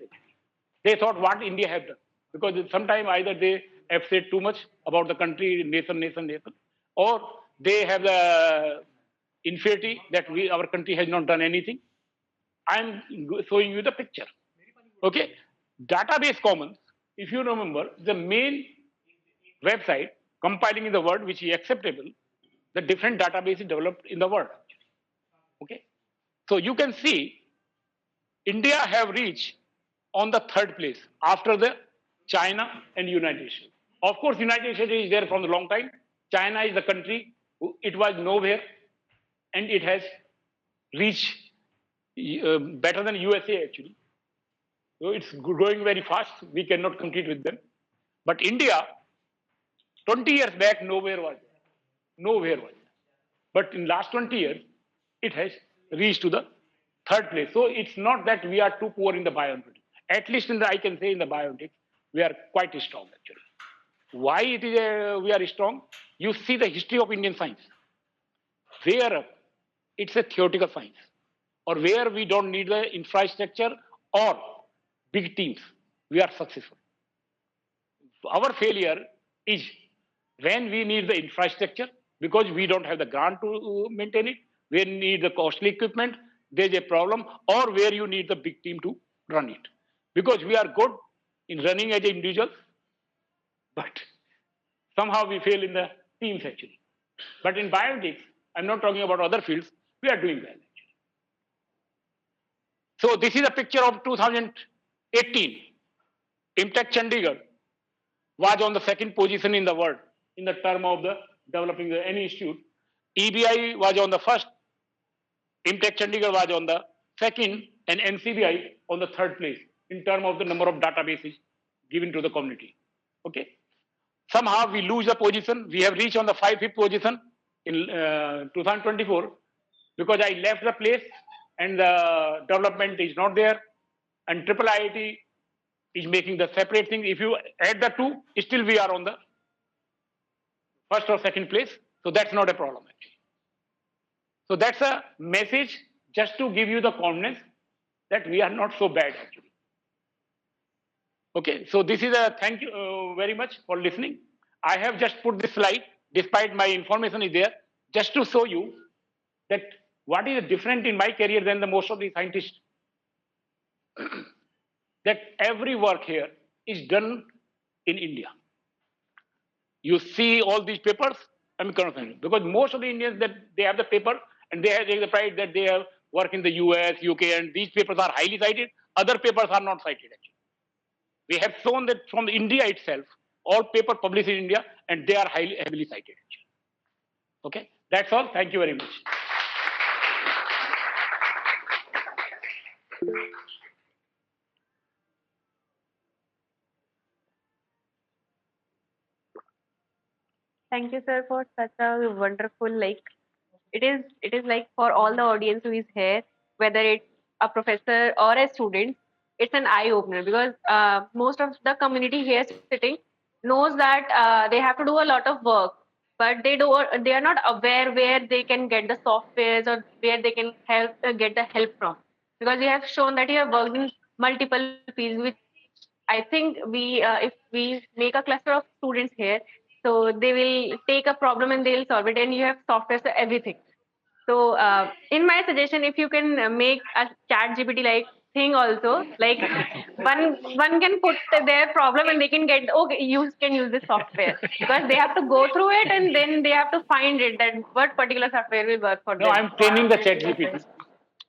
Speaker 3: They thought what India have done. Because sometimes either they have said too much about the country, nation, or they have the inferiority that our country has not done anything. I am showing you the picture. Okay. Database Commons, if you remember, the main website compiling in the world which is acceptable, the different databases developed in the world. Okay. So you can see India have reached on the third place after the China and United States. Of course, United States is there from a long time. China is the country, it was nowhere, and it has reached better than USA actually. So it's growing very fast. We cannot compete with them. But India, 20 years back, nowhere was there. Nowhere was there. But in last 20 years, it has reached to the third place. So it's not that we are too poor in the bioinformatics. At least I can say in the bioinformatics, we are quite strong actually. Why it is we are strong? You see the history of Indian science. Where it's a theoretical science, or where we don't need the infrastructure or big teams, we are successful. Our failure is when we need the infrastructure because we don't have the grant to maintain it, we need the costly equipment, there's a problem, or where you need the big team to run it. Because we are good in running as individuals, but somehow we fail in the teams actually. But in biotics, I'm not talking about other fields, we are doing well actually. So this is a picture of 2018. IMTech Chandigarh was on the second position in the world in the term of the developing any institute. EBI was on the first, IMTech Chandigarh was on the second, and NCBI on the third place in terms of the number of databases given to the community. Okay. Somehow we lose the position. We have reached on the fifth position in 2024 because I left the place and the development is not there, and IIIT is making the separate thing. If you add the two, still we are on the first or second place. So that's not a problem actually. So that's a message just to give you the confidence that we are not so bad actually. Okay, so this is a thank you very much for listening. I have just put this slide, despite my information is there, just to show you that what is different in my career than the most of the scientists. That every work here is done in India. You see all these papers, I'm confident because most of the Indians that they have the paper and they have the pride that they have work in the US, UK, and these papers are highly cited. Other papers are not cited actually. We have shown that from India itself, all paper published in India, and they are heavily cited actually. Okay, that's all. Thank you very much.
Speaker 6: Thank you, sir, for such a wonderful it is like for all the audience who is here, whether it's a professor or a student, it's an eye opener because most of the community here sitting knows that they have to do a lot of work, but they are not aware where they can get the softwares or where they can get the help from, because you have shown that you have worked in multiple fields, which I think if we make a cluster of students here, so they will take a problem and they will solve it, and you have software for everything. So, in my suggestion, if you can make a chat GPT like thing also, like one can put their problem and they can get, okay, you can use this software, because they have to go through it and then they have to find it that what particular software will work for
Speaker 3: No,
Speaker 6: them.
Speaker 3: I'm training the chat GPT.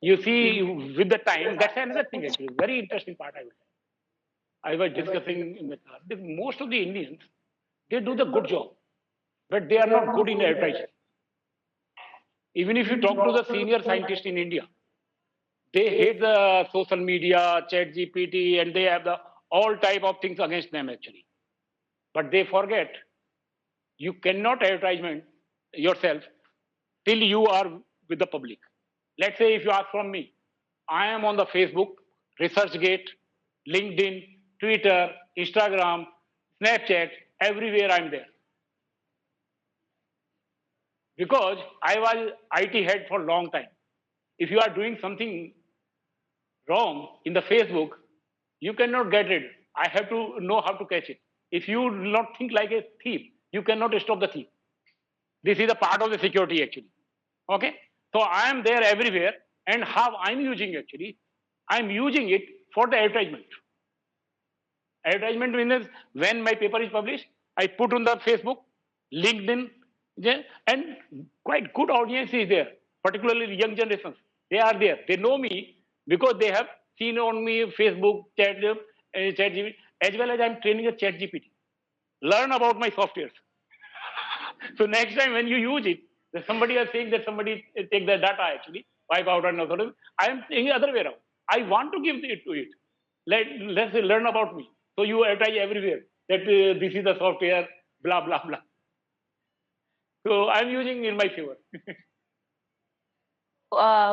Speaker 3: You see, with the time, that's another thing actually. Very interesting part, I would say. I was discussing in the class. Most of the Indians, they do the good job, but they are not good in advertising. Even if you talk to the senior scientists in India, they hate the social media, chat GPT, and they have the all type of things against them actually. But they forget you cannot advertisement yourself till you are with the public. Let's say if you ask from me, I am on the Facebook, ResearchGate, LinkedIn, Twitter, Instagram, Snapchat, everywhere I'm there. Because I was IT head for a long time. If you are doing something wrong in the Facebook, you cannot get it. I have to know how to catch it. If you do not think like a thief, you cannot stop the thief. This is a part of the security actually. Okay? So I am there everywhere, and how I'm using actually, I'm using it for the advertisement. Advertisement means when my paper is published, I put on the Facebook, LinkedIn, yeah, and quite good audience is there, particularly young generations. They are there. They know me because they have seen on me Facebook, chat GPT, as well as I'm training a chat GPT. Learn about my softwares. So next time when you use it, somebody is saying that somebody take the data actually, wipe out another. I am saying the other way around. I want to give it to it. Let's learn about me. So you advertise everywhere that this is the software, blah blah blah. So I'm using in my favor.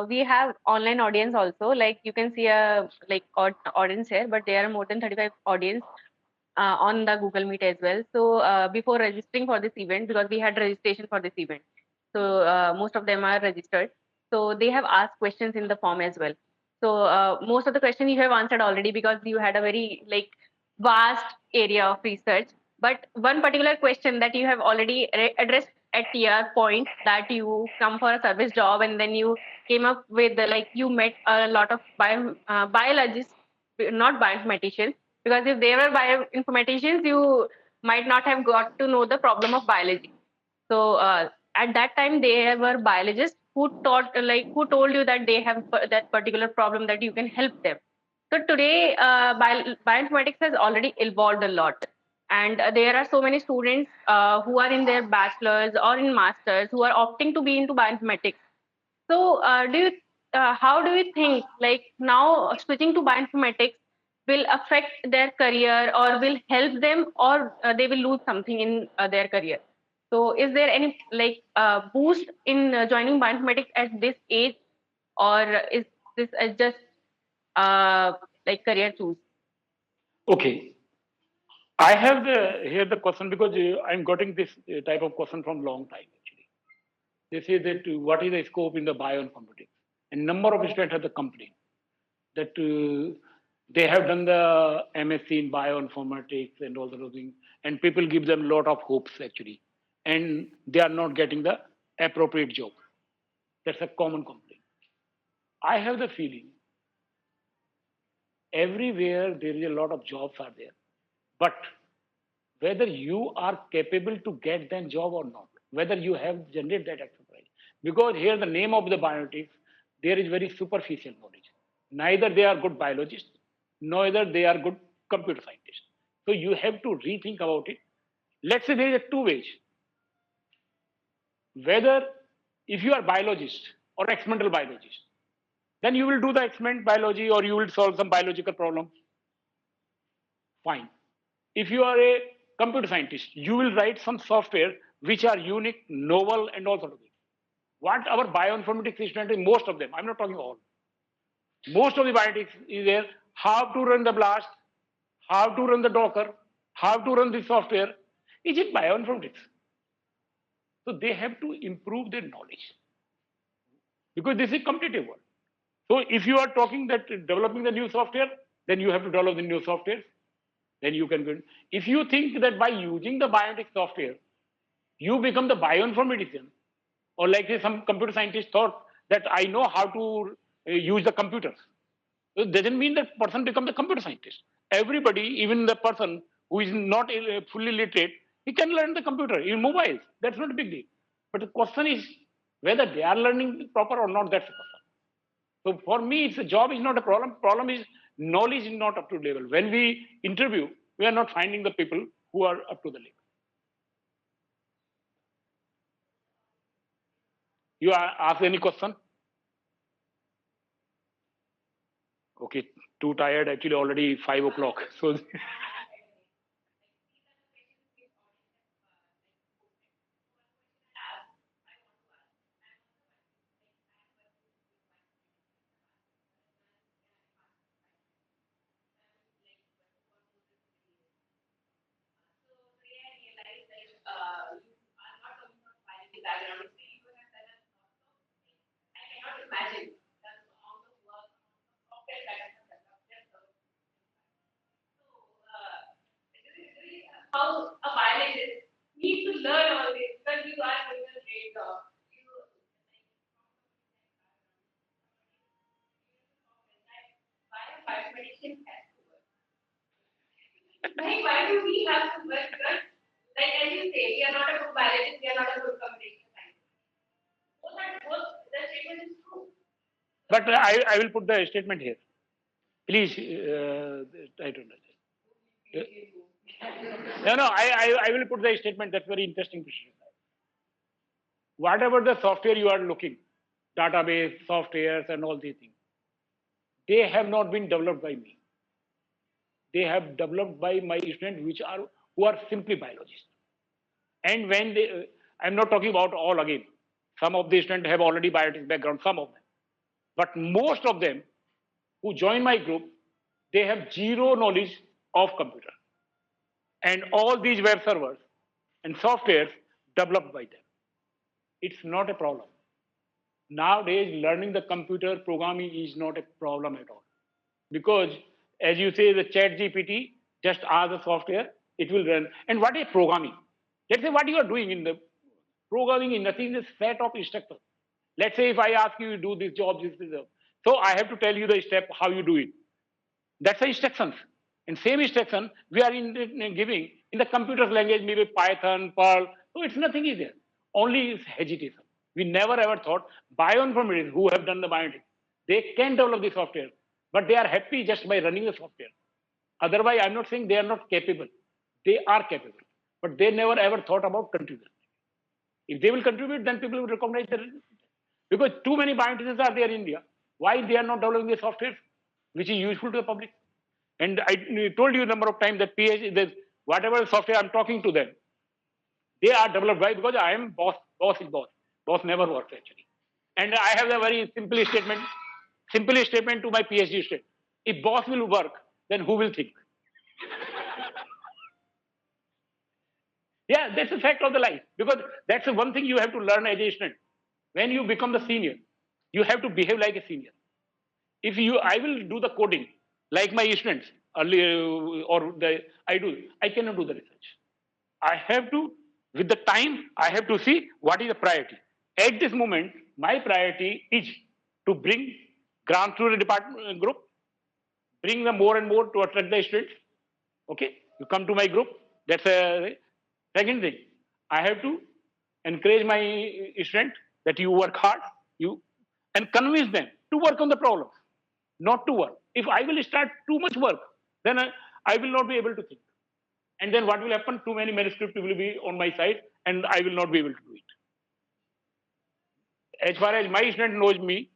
Speaker 6: We have online audience also. Like you can see a like audience here, but there are more than 35 audience on the Google Meet as well. So before registering for this event, because we had registration for this event, so most of them are registered. So they have asked questions in the form as well. So most of the questions you have answered already, because you had a very like vast area of research. But one particular question that you have already addressed at your point, that you come for a service job and then you came up with like you met a lot of biologists, not bioinformaticians, because if they were bioinformaticians, you might not have got to know the problem of biology. So at that time, there were biologists who taught, like, who told you that they have that particular problem that you can help them. So today, bioinformatics has already evolved a lot, and there are so many students who are in their bachelors or in masters who are opting to be into bioinformatics. So, how do you think, like now switching to bioinformatics will affect their career or will help them, or they will lose something in their career? So, is there any like boost in joining bioinformatics at this age, or is this just uh, like career choose?
Speaker 3: Okay. I have here the question because I'm getting this type of question from long time actually. They say that what is the scope in the bioinformatics? And number of students have the complaint that they have done the MSc in bioinformatics and all those things, and people give them a lot of hopes actually, and they are not getting the appropriate job. That's a common complaint. I have the feeling everywhere there is a lot of jobs are there, but whether you are capable to get that job or not, whether you have generated that exercise. Because here the name of the biotics, there is very superficial knowledge. Neither they are good biologists, neither they are good computer scientists. So you have to rethink about it. Let's say there is a two ways. Whether if you are biologist or experimental biologist, then you will do the experiment biology or you will solve some biological problem. Fine. If you are a computer scientist, you will write some software which are unique, novel, and all sort of things. What our bioinformatics students, most of them, I'm not talking all, most of the bioinformatics is there, how to run the blast, how to run the Docker, how to run the software. Is it bioinformatics? So they have to improve their knowledge because this is competitive world. So if you are talking that developing the new software, then you have to develop the new software. Then you can win. If you think that by using the bioinformatics software, you become the bioinformatician, Or like say some computer scientists thought that I know how to use the computers. It doesn't mean that person becomes a computer scientist. Everybody, even the person who is not fully literate, he can learn the computer, even mobiles. That's not a big deal. But the question is whether they are learning proper or not. That's the question. So for me, it's a job is not a problem. Problem is knowledge is not up to level. When we interview, we are not finding the people who are up to the level. You ask any question? Okay, too tired. Actually, already 5 o'clock. So
Speaker 5: Background, so you have done a lot of things. I cannot imagine the amount of work, software that has developed just so how a biologist needs to learn all this because you are doing a great job. You bioinformatician has to work. Like, why do we have to work? Because, like as you say, we are not a good biologist, we are not a good computation scientist. Both the statement is true.
Speaker 3: but I will put the statement here. Please, I don't know. No, I will put the statement. That's very interesting. Whatever the software you are looking, database, softwares, and all these things, they have not been developed by me. They have developed by my students, who are simply biologists. And when they, I'm not talking about all again. Some of the students have already biotic background, some of them. But most of them who join my group, they have zero knowledge of computer. And all these web servers and softwares developed by them. It's not a problem. Nowadays, learning the computer programming is not a problem at all. Because, as you say, the chat GPT, just ask the software, it will run. And what is programming? Let's say what you are doing in the programming is nothing, is a set of instructions. Let's say if I ask you to do this job, so I have to tell you the step how you do it. That's the instructions. And same instruction we are giving in the computer's language, maybe Python, Perl. So it's nothing is there. Only is hesitation. We never ever thought bioinformatics who have done the biotic, they can develop the software, but they are happy just by running the software. Otherwise, I'm not saying they are not capable. They are capable, but they never ever thought about contributing. If they will contribute, then people will recognize the because too many bioinformaticians are there in India. Why they are not developing the software which is useful to the public? And I told you a number of times that whatever software I'm talking to them, they are developed by because I am boss. Boss is boss. Boss never works actually. And I have a very simple statement to my PhD student. If boss will work, then who will think? Yeah, that's the fact of the life. Because that's the one thing you have to learn as a student. When you become the senior, you have to behave like a senior. If I will do the coding like my students earlier, I cannot do the research. I have to, with the time, I have to see what is the priority. At this moment, my priority is to bring grants to the department group, bring them more and more to attract the students. Okay, you come to my group. That's a second thing. I have to encourage my student that you work hard, and convince them to work on the problems, not to work. If I will start too much work, then I will not be able to think. And then what will happen? Too many manuscripts will be on my side, and I will not be able to do it. As far as my student knows me,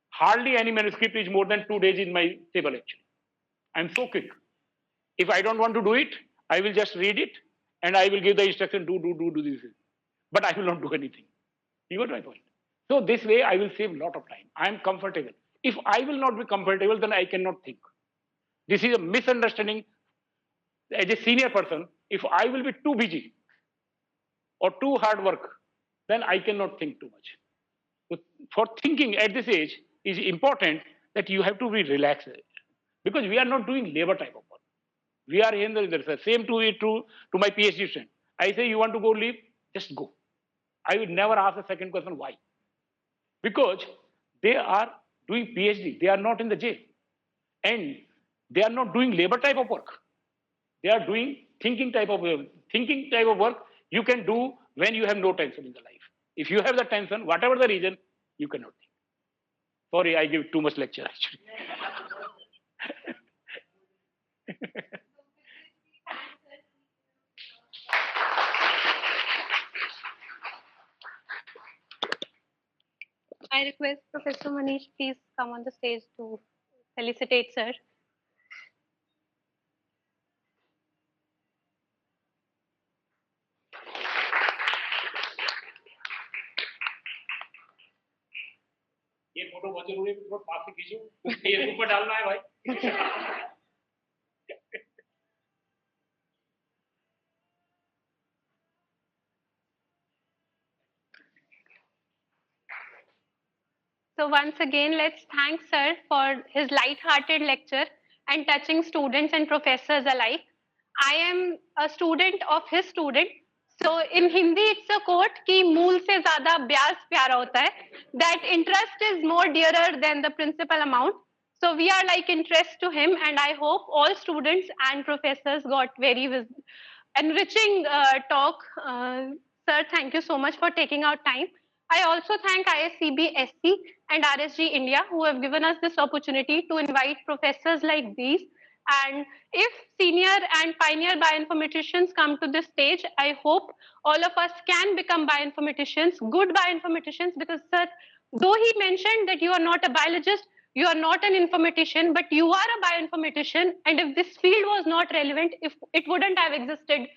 Speaker 3: hardly any manuscript is more than 2 days in my table actually. I'm so quick. If I don't want to do it, I will just read it and I will give the instruction, do this. But I will not do anything. You got my point? So this way I will save a lot of time. I am comfortable. If I will not be comfortable, then I cannot think. This is a misunderstanding. As a senior person, if I will be too busy or too hard work, then I cannot think too much. So for thinking at this age is important that you have to be relaxed because we are not doing labor type of work. We are in the research. Same to my PhD student. I say you want to go leave, just go. I would never ask the second question why. Because they are doing PhD, they are not in the jail. And they are not doing labor type of work. They are doing thinking type of work you can do when you have no tension in the life. If you have the tension, whatever the reason, you cannot think. Sorry, I give too much lecture actually.
Speaker 6: I request Professor Manish, please come on the stage to felicitate sir.
Speaker 3: ये photo बहुत जरूरी है, थोड़ा पास से खींचो, Facebook पर डालना है भाई.
Speaker 6: So once again, let's thank sir for his light-hearted lecture and touching students and professors alike. I am a student of his student. So in Hindi, it's a quote कि मूल से ज़्यादा ब्याज प्यारा होता है. That interest is more dearer than the principal amount. So we are like interest to him, and I hope all students and professors got very enriching talk. Sir, thank you so much for taking out time. I also thank ISCB-SC and RSG-India who have given us this opportunity to invite professors like these. And if senior and pioneer bioinformaticians come to this stage, I hope all of us can become bioinformaticians, good bioinformaticians, because sir, though he mentioned that you are not a biologist, you are not an informatician, but you are a bioinformatician. And if this field was not relevant, if it wouldn't have existed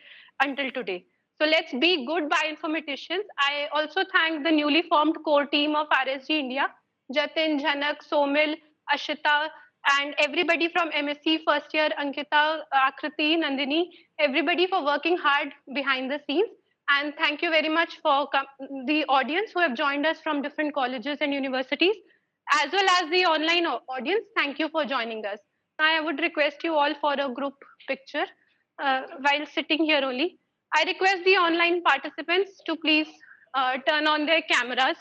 Speaker 6: until today. So let's be good bioinformaticians. I also thank the newly formed core team of RSG India, Jatin, Janak, Somil, Ashita, and everybody from MSc first year, Ankita, Akriti, Nandini, everybody for working hard behind the scenes. And thank you very much for the audience who have joined us from different colleges and universities, as well as the online audience. Thank you for joining us. I would request you all for a group picture while sitting here only. I request the online participants to please turn on their cameras.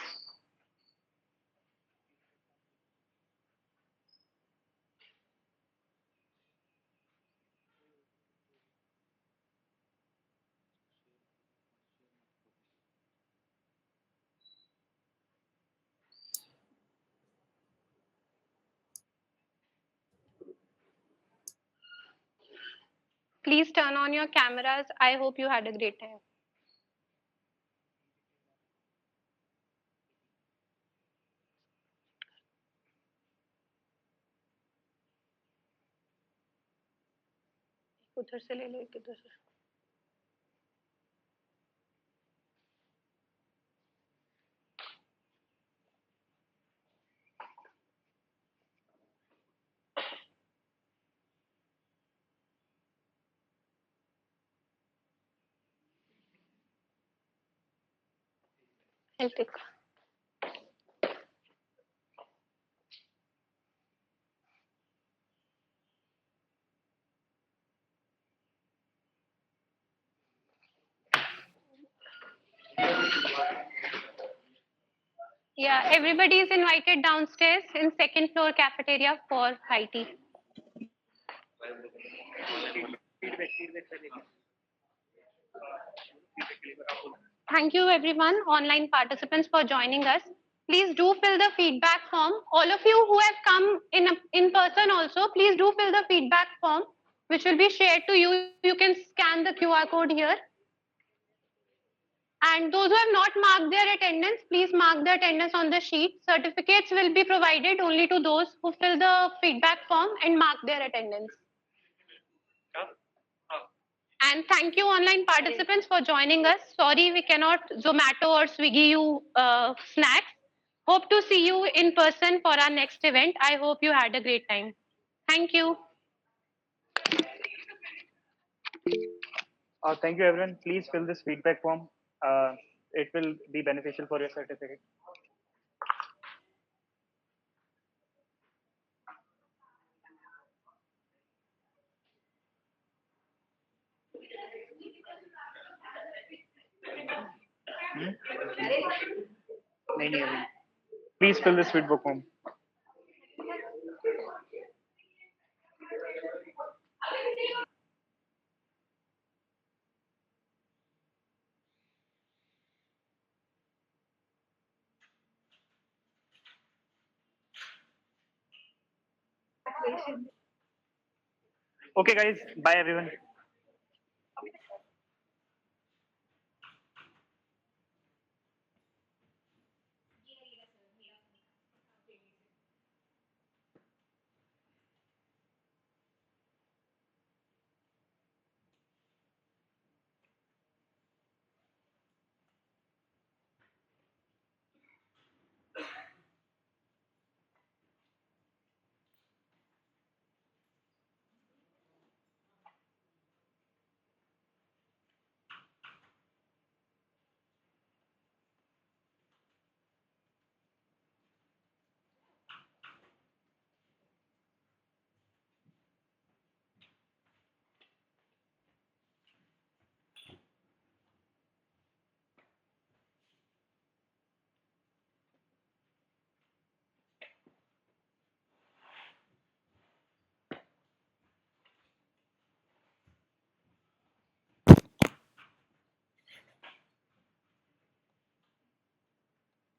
Speaker 6: Please turn on your cameras. I hope you had a great time. उधर से ले लो एक इधर से. I'll take. Yeah, everybody is invited downstairs in second floor cafeteria for high tea. Thank you everyone, online participants, for joining us. Please do fill the feedback form. All of you who have come in person also, please do fill the feedback form, which will be shared to you. You can scan the QR code here. And those who have not marked their attendance, please mark the attendance on the sheet. Certificates will be provided only to those who fill the feedback form and mark their attendance. And thank you online participants for joining us. Sorry we cannot Zomato or Swiggy you snacks. Hope to see you in person for our next event. I hope you had a great time. Thank you.
Speaker 7: Thank you, everyone. Please fill this feedback form. It will be beneficial for your certificate. नहीं अभी. Please fill this feedback form. Okay, guys. Bye, everyone.